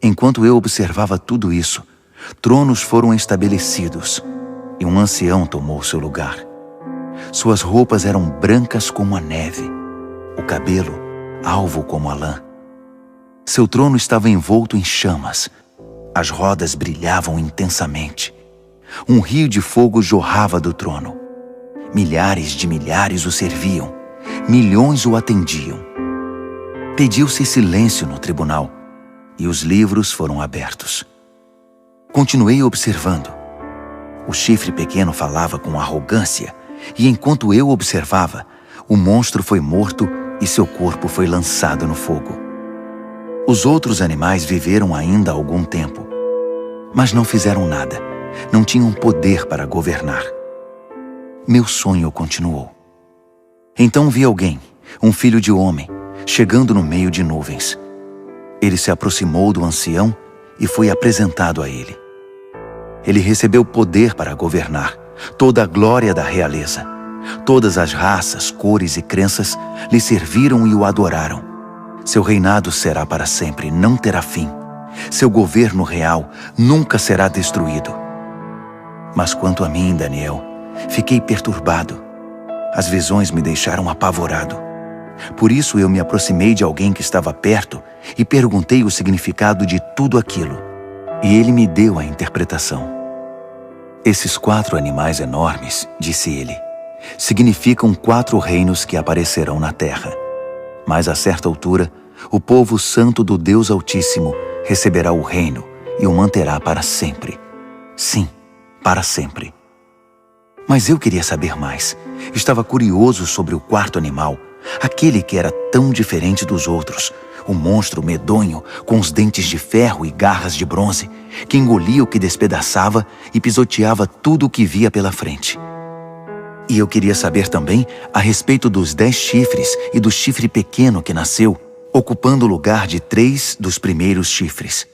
Enquanto eu observava tudo isso, tronos foram estabelecidos e um ancião tomou seu lugar. Suas roupas eram brancas como a neve, o cabelo alvo como a lã. Seu trono estava envolto em chamas. As rodas brilhavam intensamente. Um rio de fogo jorrava do trono. Milhares de milhares o serviam. Milhões o atendiam. Pediu-se silêncio no tribunal e os livros foram abertos. Continuei observando. O chifre pequeno falava com arrogância e enquanto eu observava, o monstro foi morto e seu corpo foi lançado no fogo. Os outros animais viveram ainda algum tempo, mas não fizeram nada, não tinham poder para governar. Meu sonho continuou. Então vi alguém, um filho de homem, chegando no meio de nuvens. Ele se aproximou do ancião e foi apresentado a ele. Ele recebeu poder para governar, toda a glória da realeza. Todas as raças, cores e crenças lhe serviram e o adoraram. Seu reinado será para sempre, não terá fim. Seu governo real nunca será destruído. Mas quanto a mim, Daniel, fiquei perturbado. As visões me deixaram apavorado. Por isso eu me aproximei de alguém que estava perto e perguntei o significado de tudo aquilo. E ele me deu a interpretação. Esses 4 animais enormes, disse ele, significam 4 reinos que aparecerão na terra. Mas a certa altura, o povo santo do Deus Altíssimo receberá o reino e o manterá para sempre. Sim, para sempre. Mas eu queria saber mais. Estava curioso sobre o 4º animal, aquele que era tão diferente dos outros, o monstro medonho com os dentes de ferro e garras de bronze, que engolia o que despedaçava e pisoteava tudo o que via pela frente. E eu queria saber também a respeito dos 10 chifres e do chifre pequeno que nasceu, ocupando o lugar de 3 dos primeiros chifres.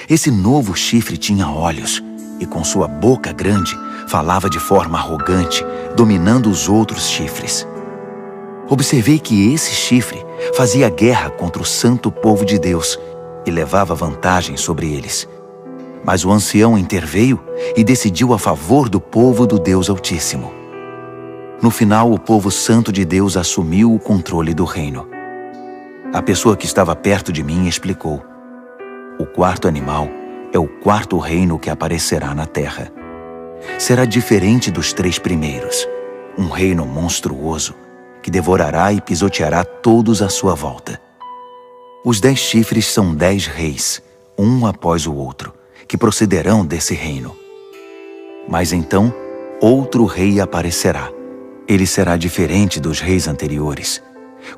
Esse novo chifre tinha olhos e com sua boca grande falava de forma arrogante, dominando os outros chifres. Observei que esse chifre fazia guerra contra o santo povo de Deus e levava vantagem sobre eles. Mas o ancião interveio e decidiu a favor do povo do Deus Altíssimo. No final, o povo santo de Deus assumiu o controle do reino. A pessoa que estava perto de mim explicou: o quarto animal é o quarto reino que aparecerá na terra. Será diferente dos 3 primeiros, um reino monstruoso que devorará e pisoteará todos à sua volta. Os 10 chifres são 10 reis, um após o outro, que procederão desse reino. Mas então, outro rei aparecerá. Ele será diferente dos reis anteriores.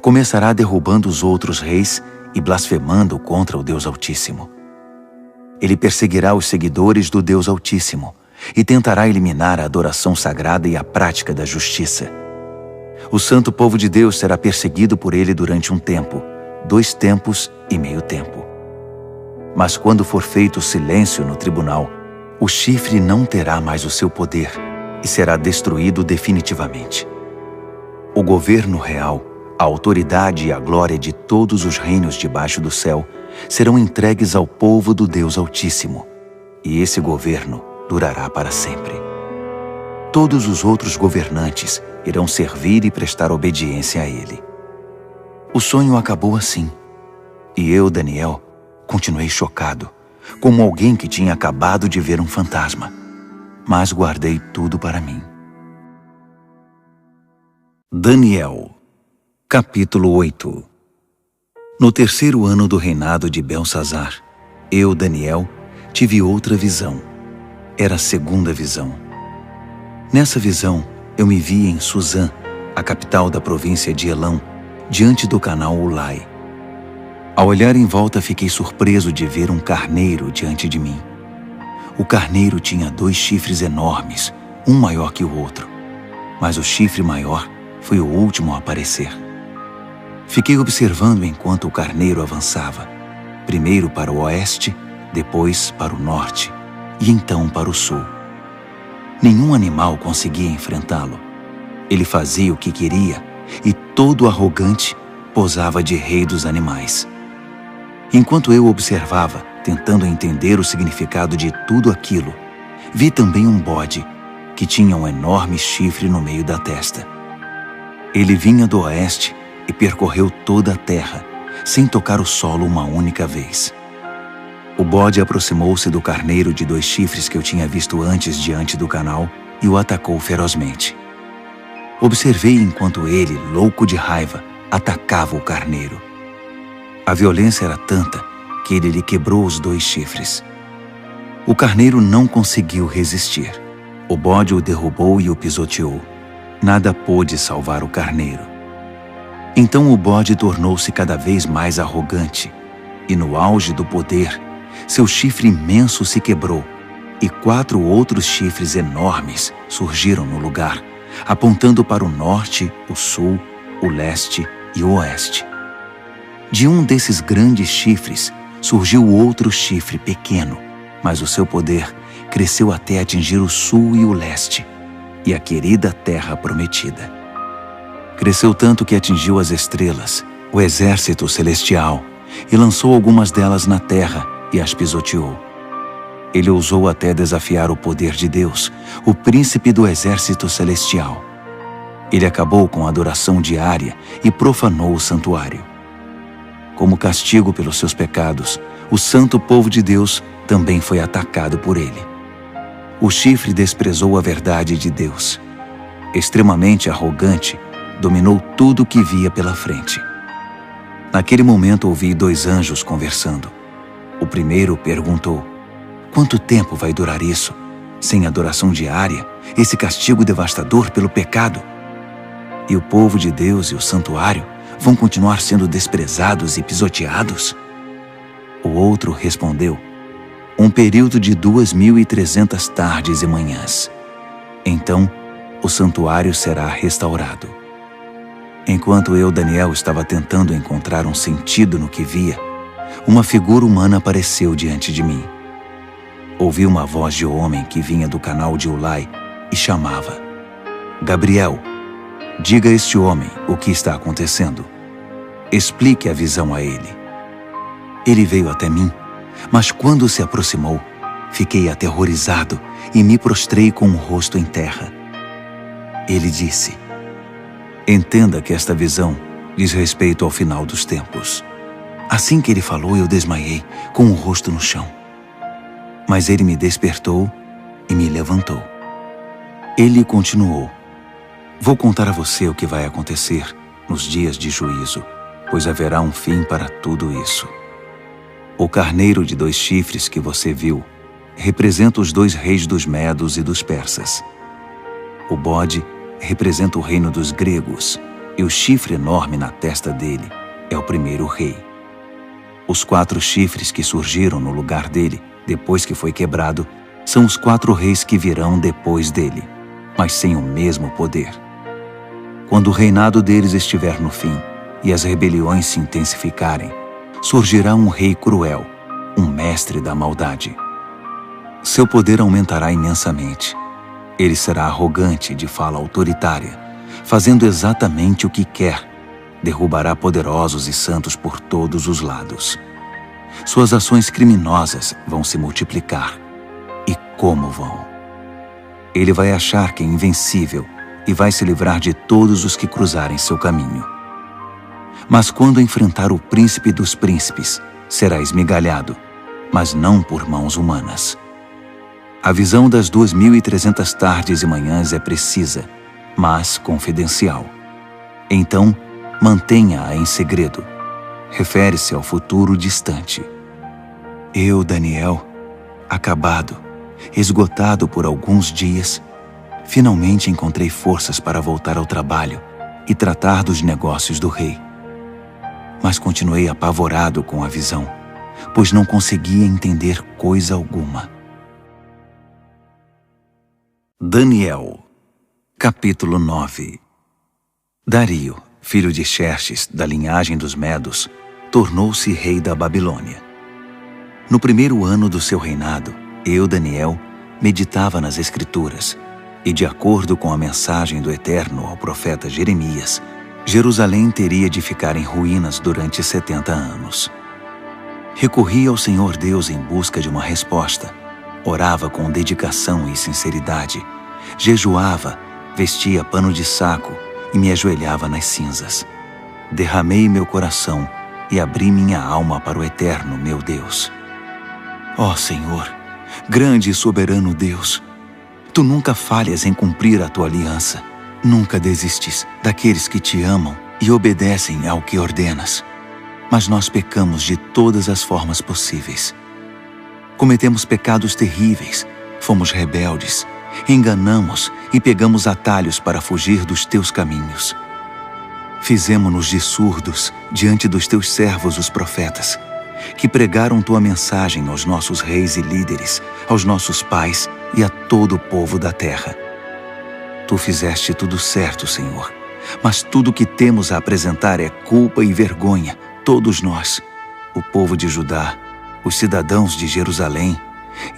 Começará derrubando os outros reis e blasfemando contra o Deus Altíssimo. Ele perseguirá os seguidores do Deus Altíssimo e tentará eliminar a adoração sagrada e a prática da justiça. O santo povo de Deus será perseguido por ele durante um tempo, 2 tempos e meio tempo. Mas quando for feito silêncio no tribunal, o chifre não terá mais o seu poder e será destruído definitivamente. O governo real, a autoridade e a glória de todos os reinos debaixo do céu serão entregues ao povo do Deus Altíssimo, e esse governo durará para sempre. Todos os outros governantes irão servir e prestar obediência a ele. O sonho acabou assim, e eu, Daniel, continuei chocado, como alguém que tinha acabado de ver um fantasma, mas guardei tudo para mim. Daniel, capítulo 8. No 3º ano do reinado de Belsazar, eu, Daniel, tive outra visão. Era a 2ª visão. Nessa visão, eu me vi em Suzã, a capital da província de Elão, diante do canal Ulai. Ao olhar em volta, fiquei surpreso de ver um carneiro diante de mim. O carneiro tinha 2 chifres enormes, um maior que o outro, mas o chifre maior foi o último a aparecer. Fiquei observando enquanto o carneiro avançava, primeiro para o oeste, depois para o norte e então para o sul. Nenhum animal conseguia enfrentá-lo. Ele fazia o que queria e, todo arrogante, posava de rei dos animais. Enquanto eu observava, tentando entender o significado de tudo aquilo, vi também um bode que tinha um enorme chifre no meio da testa. Ele vinha do oeste e percorreu toda a terra, sem tocar o solo uma única vez. O bode aproximou-se do carneiro de 2 chifres que eu tinha visto antes diante do canal e o atacou ferozmente. Observei enquanto ele, louco de raiva, atacava o carneiro. A violência era tanta que ele lhe quebrou os 2 chifres. O carneiro não conseguiu resistir. O bode o derrubou e o pisoteou. Nada pôde salvar o carneiro. Então o bode tornou-se cada vez mais arrogante, e no auge do poder, seu chifre imenso se quebrou, e 4 outros chifres enormes surgiram no lugar, apontando para o norte, o sul, o leste e o oeste. De um desses grandes chifres surgiu outro chifre pequeno, mas o seu poder cresceu até atingir o sul e o leste, e a querida terra prometida. Cresceu tanto que atingiu as estrelas, o exército celestial, e lançou algumas delas na terra e as pisoteou. Ele ousou até desafiar o poder de Deus, o príncipe do exército celestial. Ele acabou com a adoração diária e profanou o santuário. Como castigo pelos seus pecados, o santo povo de Deus também foi atacado por ele. O chifre desprezou a verdade de Deus. Extremamente arrogante, dominou tudo o que via pela frente. Naquele momento ouvi 2 anjos conversando. O primeiro perguntou: quanto tempo vai durar isso? Sem adoração diária, esse castigo devastador pelo pecado? E o povo de Deus e o santuário vão continuar sendo desprezados e pisoteados? O outro respondeu: um período de 2.300 tardes e manhãs. Então, o santuário será restaurado. Enquanto eu, Daniel, estava tentando encontrar um sentido no que via, uma figura humana apareceu diante de mim. Ouvi uma voz de homem que vinha do canal de Ulai e chamava: Gabriel, diga a este homem o que está acontecendo. Explique a visão a ele. Ele veio até mim, mas quando se aproximou, fiquei aterrorizado e me prostrei com o rosto em terra. Ele disse: Entenda que esta visão diz respeito ao final dos tempos. Assim que ele falou, eu desmaiei, com o rosto no chão. Mas ele me despertou e me levantou. Ele continuou: vou contar a você o que vai acontecer nos dias de juízo, pois haverá um fim para tudo isso. O carneiro de 2 chifres que você viu representa os 2 reis dos Medos e dos Persas. O bode representa o reino dos gregos, e o chifre enorme na testa dele é o primeiro rei. Os 4 chifres que surgiram no lugar dele, depois que foi quebrado, são os 4 reis que virão depois dele, mas sem o mesmo poder. Quando o reinado deles estiver no fim e as rebeliões se intensificarem, surgirá um rei cruel, um mestre da maldade. Seu poder aumentará imensamente. Ele será arrogante, de fala autoritária, fazendo exatamente o que quer. Derrubará poderosos e santos por todos os lados. Suas ações criminosas vão se multiplicar. E como vão? Ele vai achar que é invencível e vai se livrar de todos os que cruzarem seu caminho. Mas quando enfrentar o príncipe dos príncipes, será esmigalhado, mas não por mãos humanas. A visão das 2.300 tardes e manhãs é precisa, mas confidencial. Então, mantenha-a em segredo. Refere-se ao futuro distante. Eu, Daniel, acabado, esgotado por alguns dias, finalmente encontrei forças para voltar ao trabalho e tratar dos negócios do rei. Mas continuei apavorado com a visão, pois não conseguia entender coisa alguma. Daniel, capítulo 9. Dario, filho de Xerxes, da linhagem dos Medos, tornou-se rei da Babilônia. No primeiro ano do seu reinado, eu, Daniel, meditava nas Escrituras, e de acordo com a mensagem do Eterno ao profeta Jeremias, Jerusalém teria de ficar em ruínas durante 70 anos. Recorri ao Senhor Deus em busca de uma resposta, orava com dedicação e sinceridade, jejuava, vestia pano de saco e me ajoelhava nas cinzas. Derramei meu coração e abri minha alma para o Eterno, meu Deus. Ó Senhor, grande e soberano Deus, Tu nunca falhas em cumprir a Tua aliança. Nunca desistes daqueles que Te amam e obedecem ao que ordenas. Mas nós pecamos de todas as formas possíveis. Cometemos pecados terríveis, fomos rebeldes, enganamos e pegamos atalhos para fugir dos Teus caminhos. Fizemo-nos de surdos diante dos Teus servos, os profetas, que pregaram Tua mensagem aos nossos reis e líderes, aos nossos pais e a todo o povo da terra. Tu fizeste tudo certo, Senhor, mas tudo o que temos a apresentar é culpa e vergonha, todos nós, o povo de Judá, os cidadãos de Jerusalém,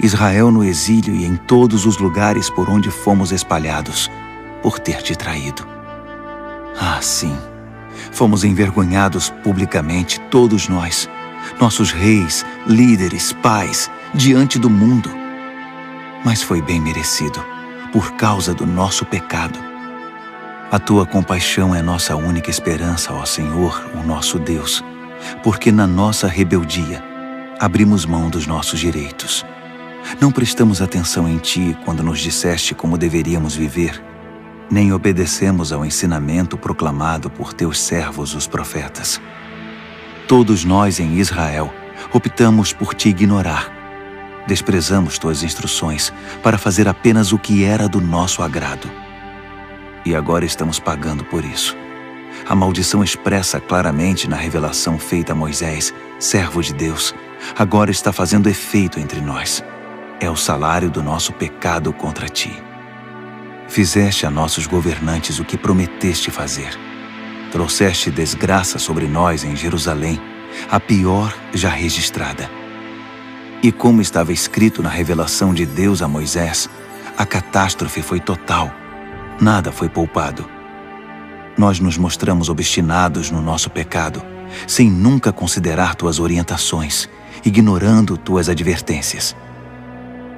Israel no exílio e em todos os lugares por onde fomos espalhados, por ter Te traído. Ah, sim, fomos envergonhados publicamente, todos nós, nossos reis, líderes, pais, diante do mundo. Mas foi bem merecido, por causa do nosso pecado. A Tua compaixão é nossa única esperança, ó Senhor, o nosso Deus, porque na nossa rebeldia abrimos mão dos nossos direitos. Não prestamos atenção em Ti quando nos disseste como deveríamos viver, nem obedecemos ao ensinamento proclamado por Teus servos, os profetas. Todos nós em Israel optamos por Te ignorar. Desprezamos Tuas instruções para fazer apenas o que era do nosso agrado. E agora estamos pagando por isso. A maldição expressa claramente na revelação feita a Moisés, servo de Deus, agora está fazendo efeito entre nós. É o salário do nosso pecado contra Ti. Fizeste a nossos governantes o que prometeste fazer. Trouxeste desgraça sobre nós em Jerusalém, a pior já registrada. E como estava escrito na revelação de Deus a Moisés, a catástrofe foi total. Nada foi poupado. Nós nos mostramos obstinados no nosso pecado, sem nunca considerar Tuas orientações, ignorando Tuas advertências.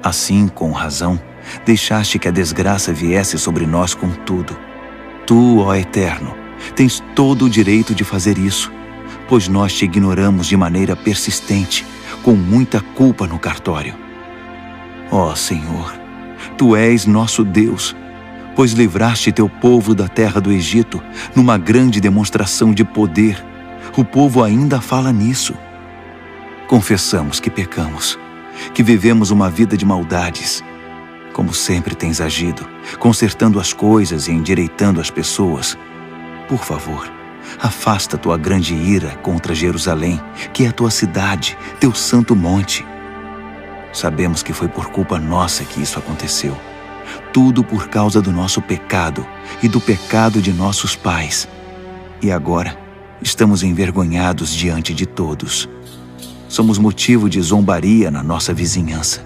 Assim, com razão, deixaste que a desgraça viesse sobre nós com tudo. Tu, ó Eterno, Tens todo o direito de fazer isso, pois nós te ignoramos de maneira persistente, com muita culpa no cartório. Ó Senhor, Tu és nosso Deus, pois livraste Teu povo da terra do Egito numa grande demonstração de poder. O povo ainda fala nisso. Confessamos que pecamos, que vivemos uma vida de maldades. Como sempre tens agido, consertando as coisas e endireitando as pessoas. Por favor, afasta Tua grande ira contra Jerusalém, que é a Tua cidade, Teu santo monte. Sabemos que foi por culpa nossa que isso aconteceu. Tudo por causa do nosso pecado e do pecado de nossos pais. E agora estamos envergonhados diante de todos. Somos motivo de zombaria na nossa vizinhança.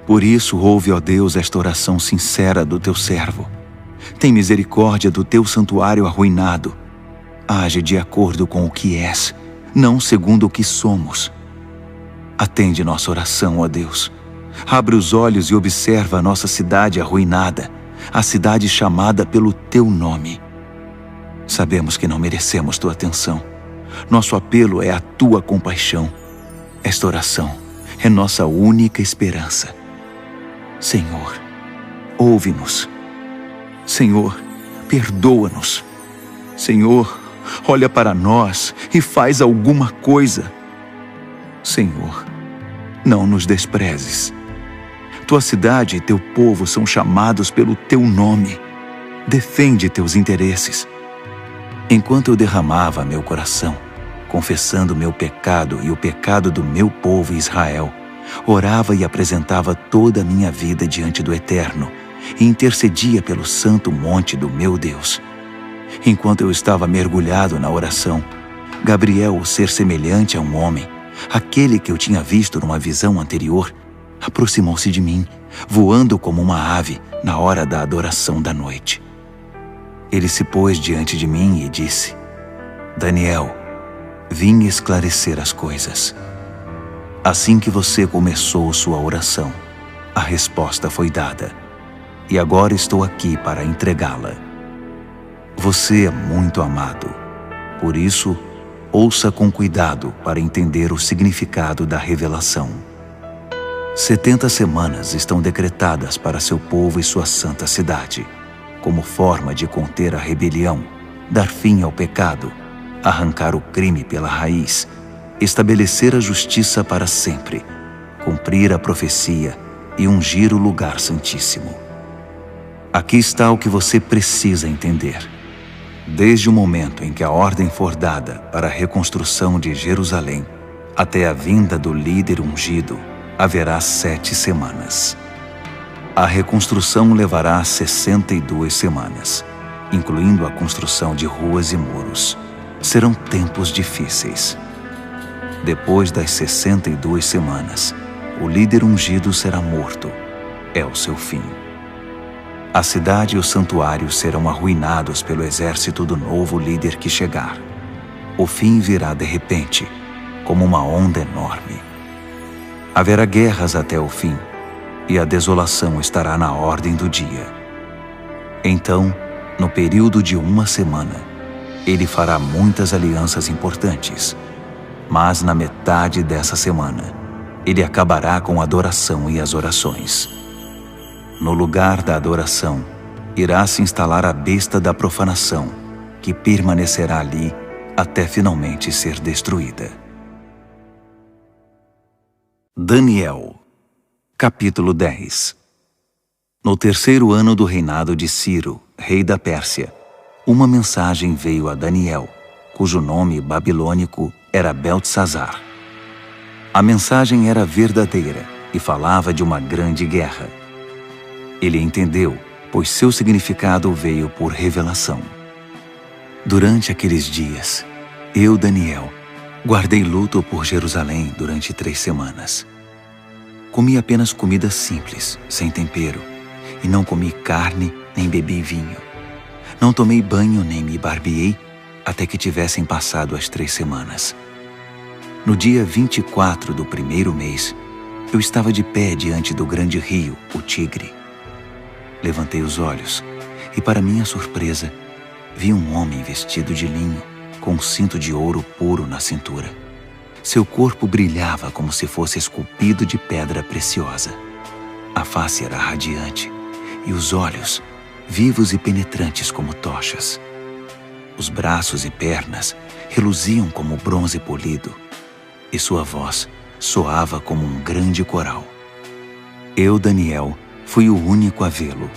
Por isso, ouve, ó Deus, esta oração sincera do Teu servo. Tem misericórdia do Teu santuário arruinado. Age de acordo com o que és, não segundo o que somos. Atende nossa oração, ó Deus. Abre os olhos e observa a nossa cidade arruinada, a cidade chamada pelo Teu nome. Sabemos que não merecemos Tua atenção. Nosso apelo é a Tua compaixão. Esta oração é nossa única esperança. Senhor, ouve-nos. Senhor, perdoa-nos. Senhor, olha para nós e faz alguma coisa. Senhor, não nos desprezes. Tua cidade e Teu povo são chamados pelo Teu nome. Defende Teus interesses. Enquanto eu derramava meu coração, confessando meu pecado e o pecado do meu povo Israel, orava e apresentava toda a minha vida diante do Eterno e intercedia pelo santo monte do meu Deus. Enquanto eu estava mergulhado na oração, Gabriel, o ser semelhante a um homem, aquele que eu tinha visto numa visão anterior, aproximou-se de mim, voando como uma ave na hora da adoração da noite. Ele se pôs diante de mim e disse: Daniel, vim esclarecer as coisas. Assim que você começou sua oração, a resposta foi dada, e agora estou aqui para entregá-la. Você é muito amado, por isso, ouça com cuidado para entender o significado da revelação. 70 semanas estão decretadas para seu povo e sua santa cidade, como forma de conter a rebelião, dar fim ao pecado, arrancar o crime pela raiz, estabelecer a justiça para sempre, cumprir a profecia e ungir o lugar santíssimo. Aqui está o que você precisa entender. Desde o momento em que a ordem for dada para a reconstrução de Jerusalém, até a vinda do líder ungido, haverá 7 semanas. A reconstrução levará 62 semanas, incluindo a construção de ruas e muros. Serão tempos difíceis. Depois das 62 semanas, o líder ungido será morto. É o seu fim. A cidade e o santuário serão arruinados pelo exército do novo líder que chegar. O fim virá de repente, como uma onda enorme. Haverá guerras até o fim, e a desolação estará na ordem do dia. Então, no período de 1 semana, ele fará muitas alianças importantes, mas na metade dessa semana, ele acabará com a adoração e as orações. No lugar da adoração, irá se instalar a besta da profanação, que permanecerá ali até finalmente ser destruída. Daniel, capítulo 10. No 3º ano do reinado de Ciro, rei da Pérsia, uma mensagem veio a Daniel, cujo nome babilônico era Beltesazar. A mensagem era verdadeira e falava de uma grande guerra. Ele entendeu, pois seu significado veio por revelação. Durante aqueles dias, eu, Daniel, guardei luto por Jerusalém durante 3 semanas. Comi apenas comida simples, sem tempero, e não comi carne nem bebi vinho. Não tomei banho nem me barbeei até que tivessem passado as 3 semanas. No dia 24 do 1º mês, eu estava de pé diante do grande rio, o Tigre. Levantei os olhos e, para minha surpresa, vi um homem vestido de linho, com um cinto de ouro puro na cintura. Seu corpo brilhava como se fosse esculpido de pedra preciosa. A face era radiante e os olhos, vivos e penetrantes como tochas. Os braços e pernas reluziam como bronze polido e sua voz soava como um grande coral. Eu, Daniel, fui o único a vê-lo.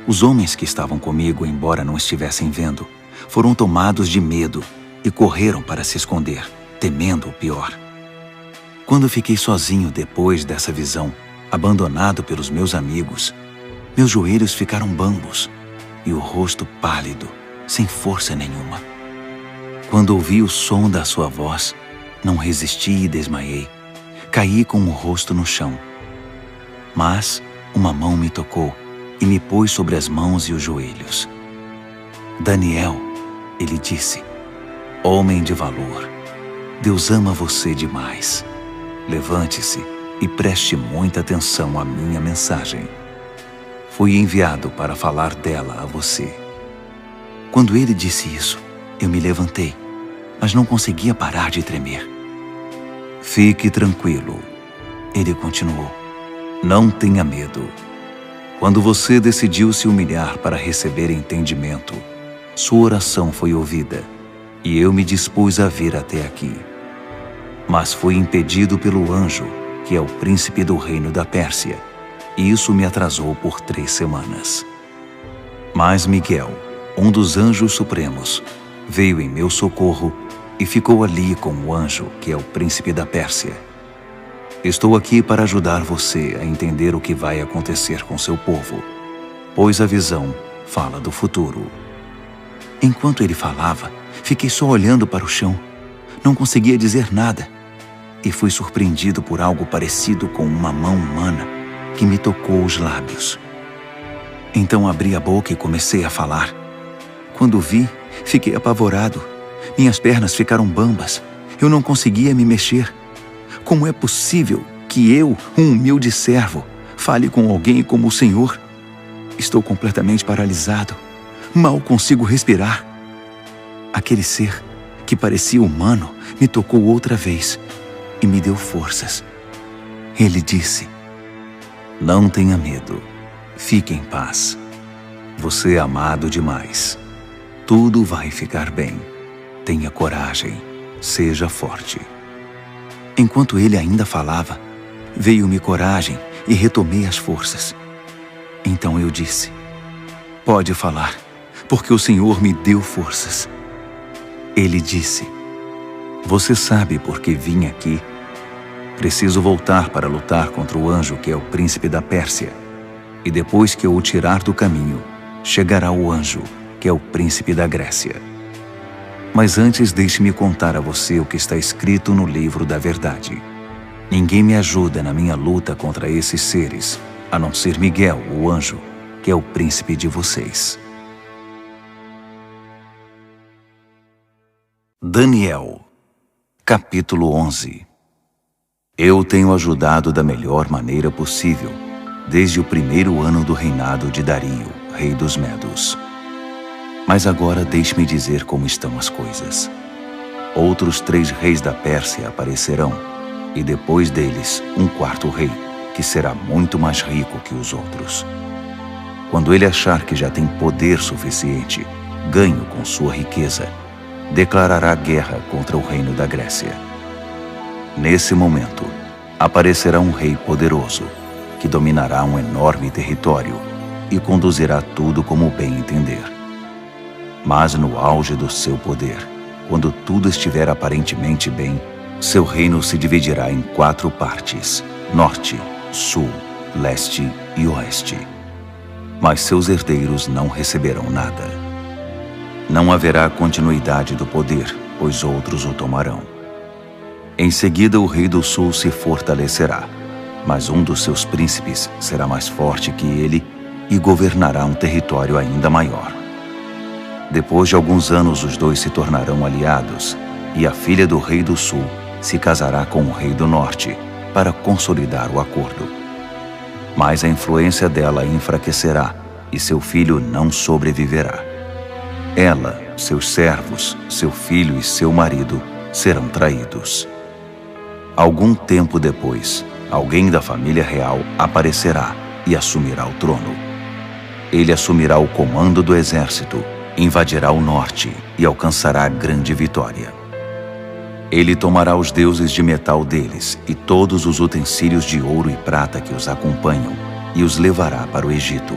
Os homens que estavam comigo, embora não estivessem vendo, foram tomados de medo e correram para se esconder, temendo o pior. Quando fiquei sozinho depois dessa visão, abandonado pelos meus amigos, meus joelhos ficaram bambos e o rosto pálido, sem força nenhuma. Quando ouvi o som da sua voz, não resisti e desmaiei. Caí com o rosto no chão. Mas uma mão me tocou e me pôs sobre as mãos e os joelhos. Daniel, ele disse, homem de valor, Deus ama você demais. Levante-se e preste muita atenção à minha mensagem. Fui enviado para falar dela a você. Quando ele disse isso, eu me levantei, mas não conseguia parar de tremer. Fique tranquilo, ele continuou. Não tenha medo. Quando você decidiu se humilhar para receber entendimento, sua oração foi ouvida, e eu me dispus a vir até aqui. Mas fui impedido pelo anjo, que é o príncipe do reino da Pérsia, e isso me atrasou por 3 semanas. Mas Miguel, um dos anjos supremos, veio em meu socorro e ficou ali com o anjo, que é o príncipe da Pérsia. Estou aqui para ajudar você a entender o que vai acontecer com seu povo, pois a visão fala do futuro. Enquanto ele falava, fiquei só olhando para o chão. Não conseguia dizer nada. E fui surpreendido por algo parecido com uma mão humana que me tocou os lábios. Então abri a boca e comecei a falar. Quando vi, fiquei apavorado. Minhas pernas ficaram bambas. Eu não conseguia me mexer. Como é possível que eu, um humilde servo, fale com alguém como o Senhor? Estou completamente paralisado. Mal consigo respirar. Aquele ser, que parecia humano, me tocou outra vez e me deu forças. Ele disse, não tenha medo. Fique em paz. Você é amado demais. Tudo vai ficar bem. Tenha coragem. Seja forte. Enquanto ele ainda falava, veio-me coragem e retomei as forças. Então eu disse, pode falar, porque o Senhor me deu forças. Ele disse, você sabe por que vim aqui? Preciso voltar para lutar contra o anjo que é o príncipe da Pérsia. E depois que eu o tirar do caminho, chegará o anjo que é o príncipe da Grécia. Mas antes deixe-me contar a você o que está escrito no livro da verdade. Ninguém me ajuda na minha luta contra esses seres, a não ser Miguel, o anjo, que é o príncipe de vocês. Daniel, capítulo 11. Eu tenho ajudado da melhor maneira possível, desde o 1º ano do reinado de Dario, rei dos Medos. Mas agora deixe-me dizer como estão as coisas. Outros 3 reis da Pérsia aparecerão, e depois deles um 4º rei, que será muito mais rico que os outros. Quando ele achar que já tem poder suficiente, ganho com sua riqueza, declarará guerra contra o reino da Grécia. Nesse momento, aparecerá um rei poderoso, que dominará um enorme território e conduzirá tudo como bem entender. Mas no auge do seu poder, quando tudo estiver aparentemente bem, seu reino se dividirá em 4 partes, norte, sul, leste e oeste. Mas seus herdeiros não receberão nada. Não haverá continuidade do poder, pois outros o tomarão. Em seguida, o rei do sul se fortalecerá, mas um dos seus príncipes será mais forte que ele e governará um território ainda maior. Depois de alguns anos, os dois se tornarão aliados, e a filha do rei do sul se casará com o rei do norte para consolidar o acordo. Mas a influência dela enfraquecerá, e seu filho não sobreviverá. ela, seus servos, seu filho e seu marido serão traídos. Algum tempo depois, alguém da família real aparecerá e assumirá o trono. Ele assumirá o comando do exército, invadirá o norte e alcançará grande vitória. Ele tomará os deuses de metal deles e todos os utensílios de ouro e prata que os acompanham e os levará para o Egito.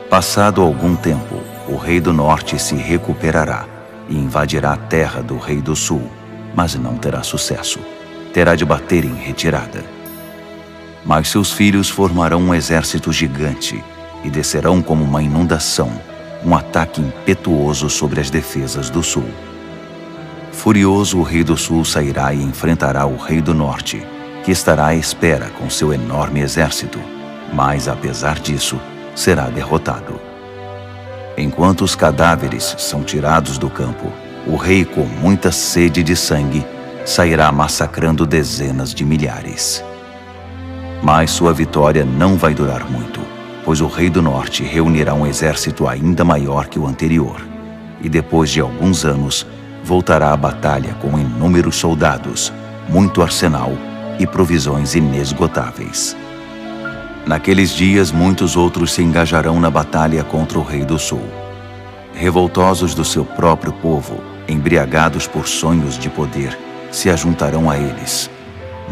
Passado algum tempo, o rei do norte se recuperará e invadirá a terra do rei do sul, mas não terá sucesso. Terá de bater em retirada. Mas seus filhos formarão um exército gigante e descerão como uma inundação, um ataque impetuoso sobre as defesas do sul. Furioso, o rei do sul sairá e enfrentará o rei do norte, que estará à espera com seu enorme exército, mas, apesar disso, será derrotado. Enquanto os cadáveres são tirados do campo, o rei, com muita sede de sangue, sairá massacrando dezenas de milhares. Mas sua vitória não vai durar muito, pois o rei do norte reunirá um exército ainda maior que o anterior, e depois de alguns anos, voltará à batalha com inúmeros soldados, muito arsenal e provisões inesgotáveis. Naqueles dias, muitos outros se engajarão na batalha contra o rei do sul. Revoltosos do seu próprio povo, embriagados por sonhos de poder, se ajuntarão a eles,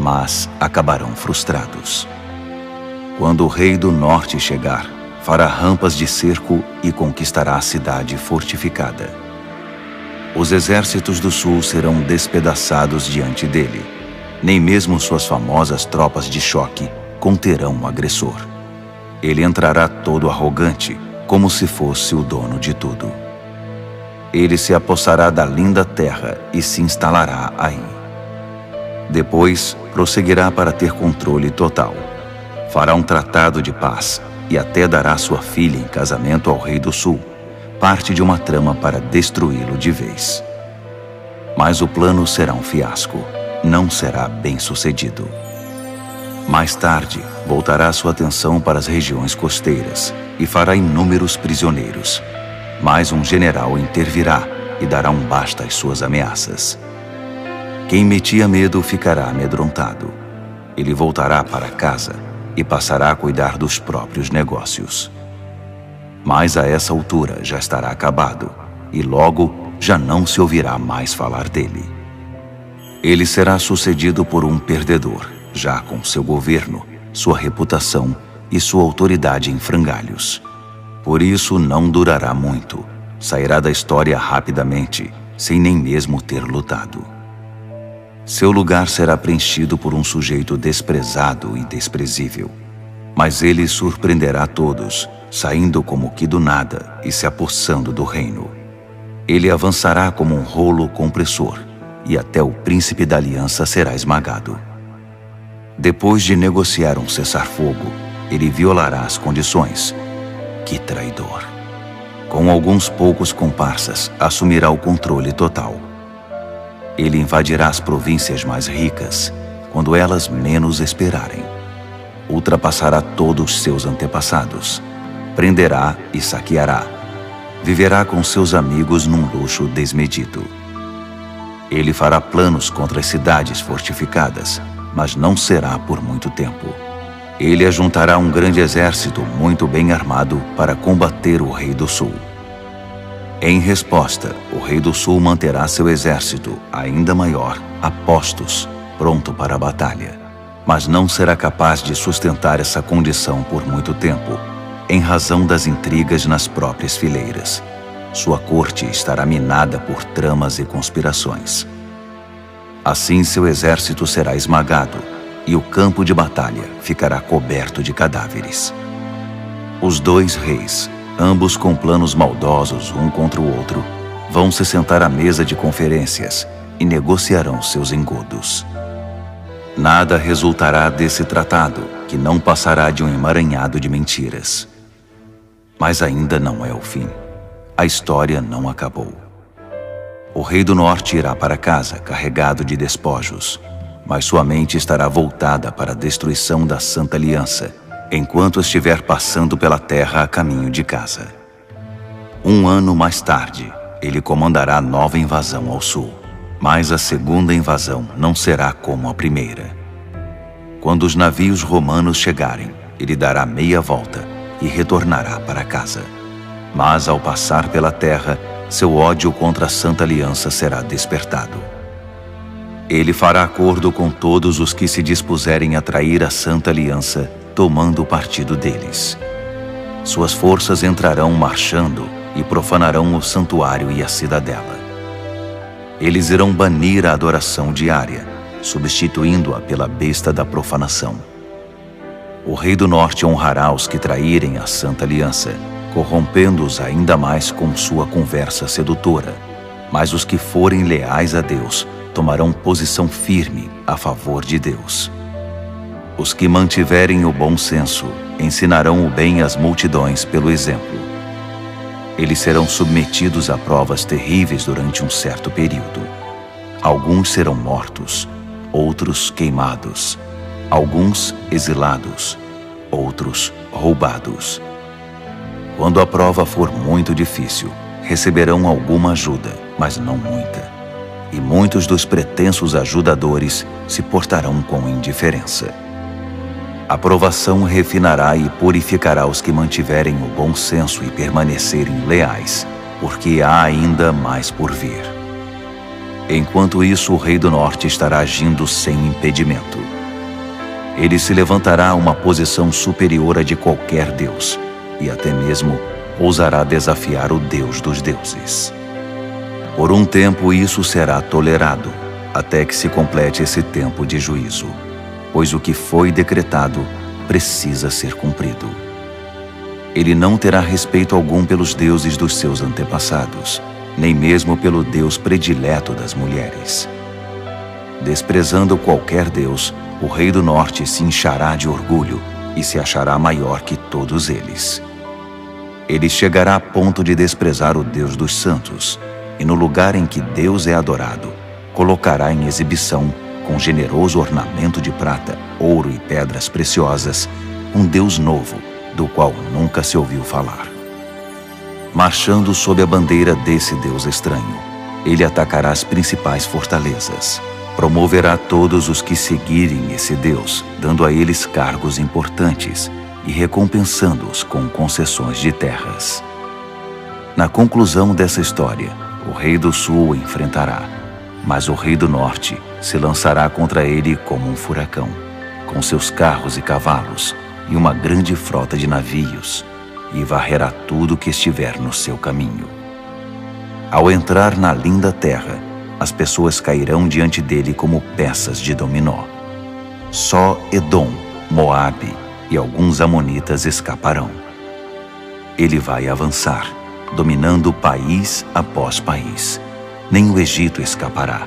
mas acabarão frustrados. Quando o rei do norte chegar, fará rampas de cerco e conquistará a cidade fortificada. Os exércitos do sul serão despedaçados diante dele. Nem mesmo suas famosas tropas de choque conterão o agressor. Ele entrará todo arrogante, como se fosse o dono de tudo. Ele se apossará da linda terra e se instalará aí. Depois, prosseguirá para ter controle total. Fará um tratado de paz e até dará sua filha em casamento ao rei do sul, parte de uma trama para destruí-lo de vez. Mas o plano será um fiasco, não será bem-sucedido. Mais tarde, voltará sua atenção para as regiões costeiras e fará inúmeros prisioneiros. Mas um general intervirá e dará um basta às suas ameaças. Quem metia medo ficará amedrontado. Ele voltará para casa e passará a cuidar dos próprios negócios. Mas a essa altura já estará acabado e logo já não se ouvirá mais falar dele. Ele será sucedido por um perdedor, já com seu governo, sua reputação e sua autoridade em frangalhos. Por isso não durará muito, sairá da história rapidamente, sem nem mesmo ter lutado. Seu lugar será preenchido por um sujeito desprezado e desprezível. Mas ele surpreenderá todos, saindo como que do nada e se apossando do reino. Ele avançará como um rolo compressor, e até o príncipe da aliança será esmagado. Depois de negociar um cessar-fogo, ele violará as condições. Que traidor! Com alguns poucos comparsas, assumirá o controle total. Ele invadirá as províncias mais ricas, quando elas menos esperarem. Ultrapassará todos seus antepassados. Prenderá e saqueará. Viverá com seus amigos num luxo desmedido. Ele fará planos contra as cidades fortificadas, mas não será por muito tempo. Ele ajuntará um grande exército muito bem armado para combater o rei do sul. Em resposta, o rei do sul manterá seu exército, ainda maior, a postos, pronto para a batalha. Mas não será capaz de sustentar essa condição por muito tempo, em razão das intrigas nas próprias fileiras. Sua corte estará minada por tramas e conspirações. Assim seu exército será esmagado, e o campo de batalha ficará coberto de cadáveres. Os dois reis, ambos com planos maldosos um contra o outro, vão se sentar à mesa de conferências e negociarão seus engodos. Nada resultará desse tratado, que não passará de um emaranhado de mentiras. Mas ainda não é o fim. A história não acabou. O rei do norte irá para casa carregado de despojos, mas sua mente estará voltada para a destruição da Santa Aliança, enquanto estiver passando pela terra a caminho de casa. Um ano mais tarde, ele comandará nova invasão ao sul. Mas a segunda invasão não será como a primeira. Quando os navios romanos chegarem, ele dará meia volta e retornará para casa. Mas ao passar pela terra, seu ódio contra a Santa Aliança será despertado. Ele fará acordo com todos os que se dispuserem a trair a Santa Aliança, tomando o partido deles. Suas forças entrarão marchando e profanarão o santuário e a cidadela. Eles irão banir a adoração diária, substituindo-a pela besta da profanação. O rei do norte honrará os que traírem a Santa Aliança, corrompendo-os ainda mais com sua conversa sedutora. Mas os que forem leais a Deus tomarão posição firme a favor de Deus. Os que mantiverem o bom senso ensinarão o bem às multidões pelo exemplo. Eles serão submetidos a provas terríveis durante um certo período. Alguns serão mortos, outros queimados, alguns exilados, outros roubados. Quando a prova for muito difícil, receberão alguma ajuda, mas não muita. E muitos dos pretensos ajudadores se portarão com indiferença. A provação refinará e purificará os que mantiverem o bom senso e permanecerem leais, porque há ainda mais por vir. Enquanto isso, o rei do norte estará agindo sem impedimento. Ele se levantará a uma posição superior à de qualquer deus, e até mesmo ousará desafiar o Deus dos deuses. Por um tempo isso será tolerado, até que se complete esse tempo de juízo, pois o que foi decretado precisa ser cumprido. Ele não terá respeito algum pelos deuses dos seus antepassados, nem mesmo pelo Deus predileto das mulheres. Desprezando qualquer deus, o rei do norte se inchará de orgulho e se achará maior que todos eles. Ele chegará a ponto de desprezar o Deus dos santos, e no lugar em que Deus é adorado, colocará em exibição, com generoso ornamento de prata, ouro e pedras preciosas, um Deus novo, do qual nunca se ouviu falar. Marchando sob a bandeira desse Deus estranho, ele atacará as principais fortalezas. Promoverá todos os que seguirem esse Deus, dando a eles cargos importantes e recompensando-os com concessões de terras. Na conclusão dessa história, o rei do sul o enfrentará, mas o rei do norte se lançará contra ele como um furacão, com seus carros e cavalos e uma grande frota de navios, e varrerá tudo que estiver no seu caminho. Ao entrar na linda terra, as pessoas cairão diante dele como peças de dominó. Só Edom, Moabe e alguns amonitas escaparão. Ele vai avançar, dominando país após país. Nem o Egito escapará.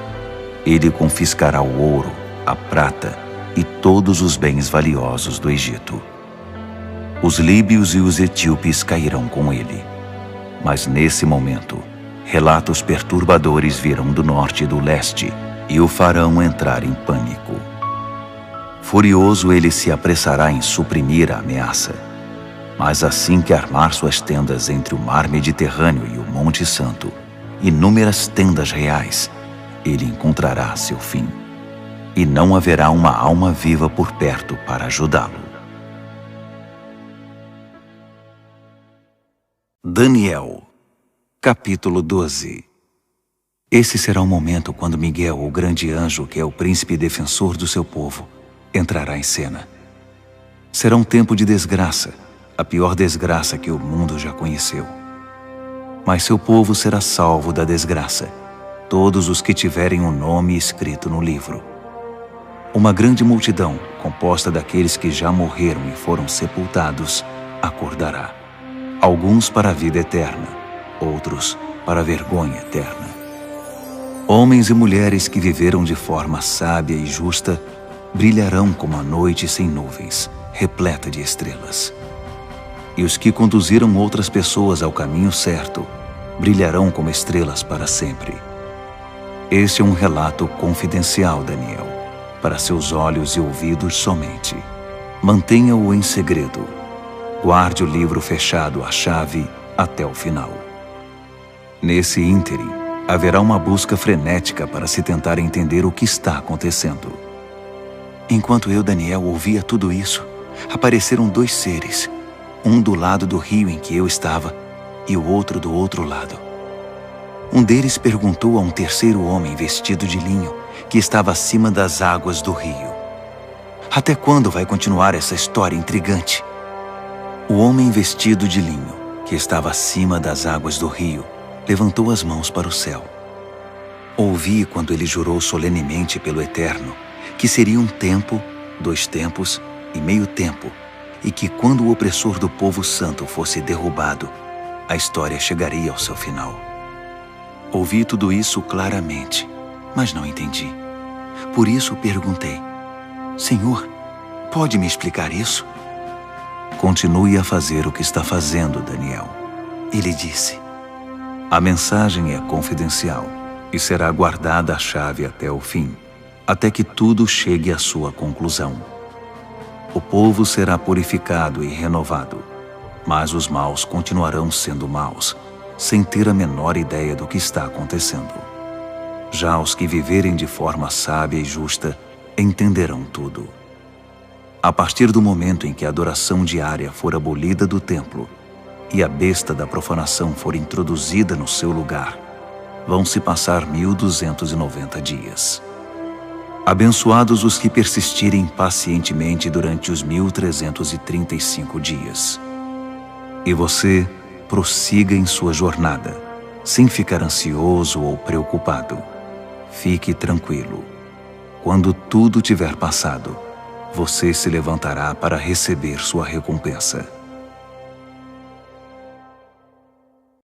Ele confiscará o ouro, a prata e todos os bens valiosos do Egito. Os líbios e os etíopes cairão com ele. Mas nesse momento, relatos perturbadores virão do norte e do leste e o farão entrar em pânico. Furioso, ele se apressará em suprimir a ameaça. Mas assim que armar suas tendas entre o mar Mediterrâneo e o Monte Santo, inúmeras tendas reais, ele encontrará seu fim. E não haverá uma alma viva por perto para ajudá-lo. Daniel, capítulo 12. Esse será o momento quando Miguel, o grande anjo, que é o príncipe defensor do seu povo, entrará em cena. Será um tempo de desgraça, a pior desgraça que o mundo já conheceu. Mas seu povo será salvo da desgraça, todos os que tiverem o nome escrito no livro. Uma grande multidão, composta daqueles que já morreram e foram sepultados, acordará. Alguns para a vida eterna, outros para a vergonha eterna. Homens e mulheres que viveram de forma sábia e justa brilharão como a noite sem nuvens, repleta de estrelas. E os que conduziram outras pessoas ao caminho certo brilharão como estrelas para sempre. Este é um relato confidencial, Daniel, para seus olhos e ouvidos somente. Mantenha-o em segredo. Guarde o livro fechado à chave até o final. Nesse ínterim, haverá uma busca frenética para se tentar entender o que está acontecendo. Enquanto eu, Daniel, ouvia tudo isso, apareceram 2 seres, um do lado do rio em que eu estava e o outro do outro lado. Um deles perguntou a um terceiro homem vestido de linho que estava acima das águas do rio: até quando vai continuar essa história intrigante? O homem vestido de linho, que estava acima das águas do rio, levantou as mãos para o céu. Ouvi quando ele jurou solenemente pelo Eterno que seria um tempo, 2 tempos e meio tempo, e que quando o opressor do povo santo fosse derrubado, a história chegaria ao seu final. Ouvi tudo isso claramente, mas não entendi. Por isso perguntei: Senhor, pode me explicar isso? Continue a fazer o que está fazendo, Daniel. Ele disse: a mensagem é confidencial e será guardada a chave até o fim, até que tudo chegue à sua conclusão. O povo será purificado e renovado, mas os maus continuarão sendo maus, sem ter a menor ideia do que está acontecendo. Já os que viverem de forma sábia e justa entenderão tudo. A partir do momento em que a adoração diária for abolida do templo e a besta da profanação for introduzida no seu lugar, vão se passar 1290 dias. Abençoados os que persistirem pacientemente durante os 1335 dias. E você prossiga em sua jornada, sem ficar ansioso ou preocupado. Fique tranquilo. Quando tudo tiver passado, você se levantará para receber sua recompensa.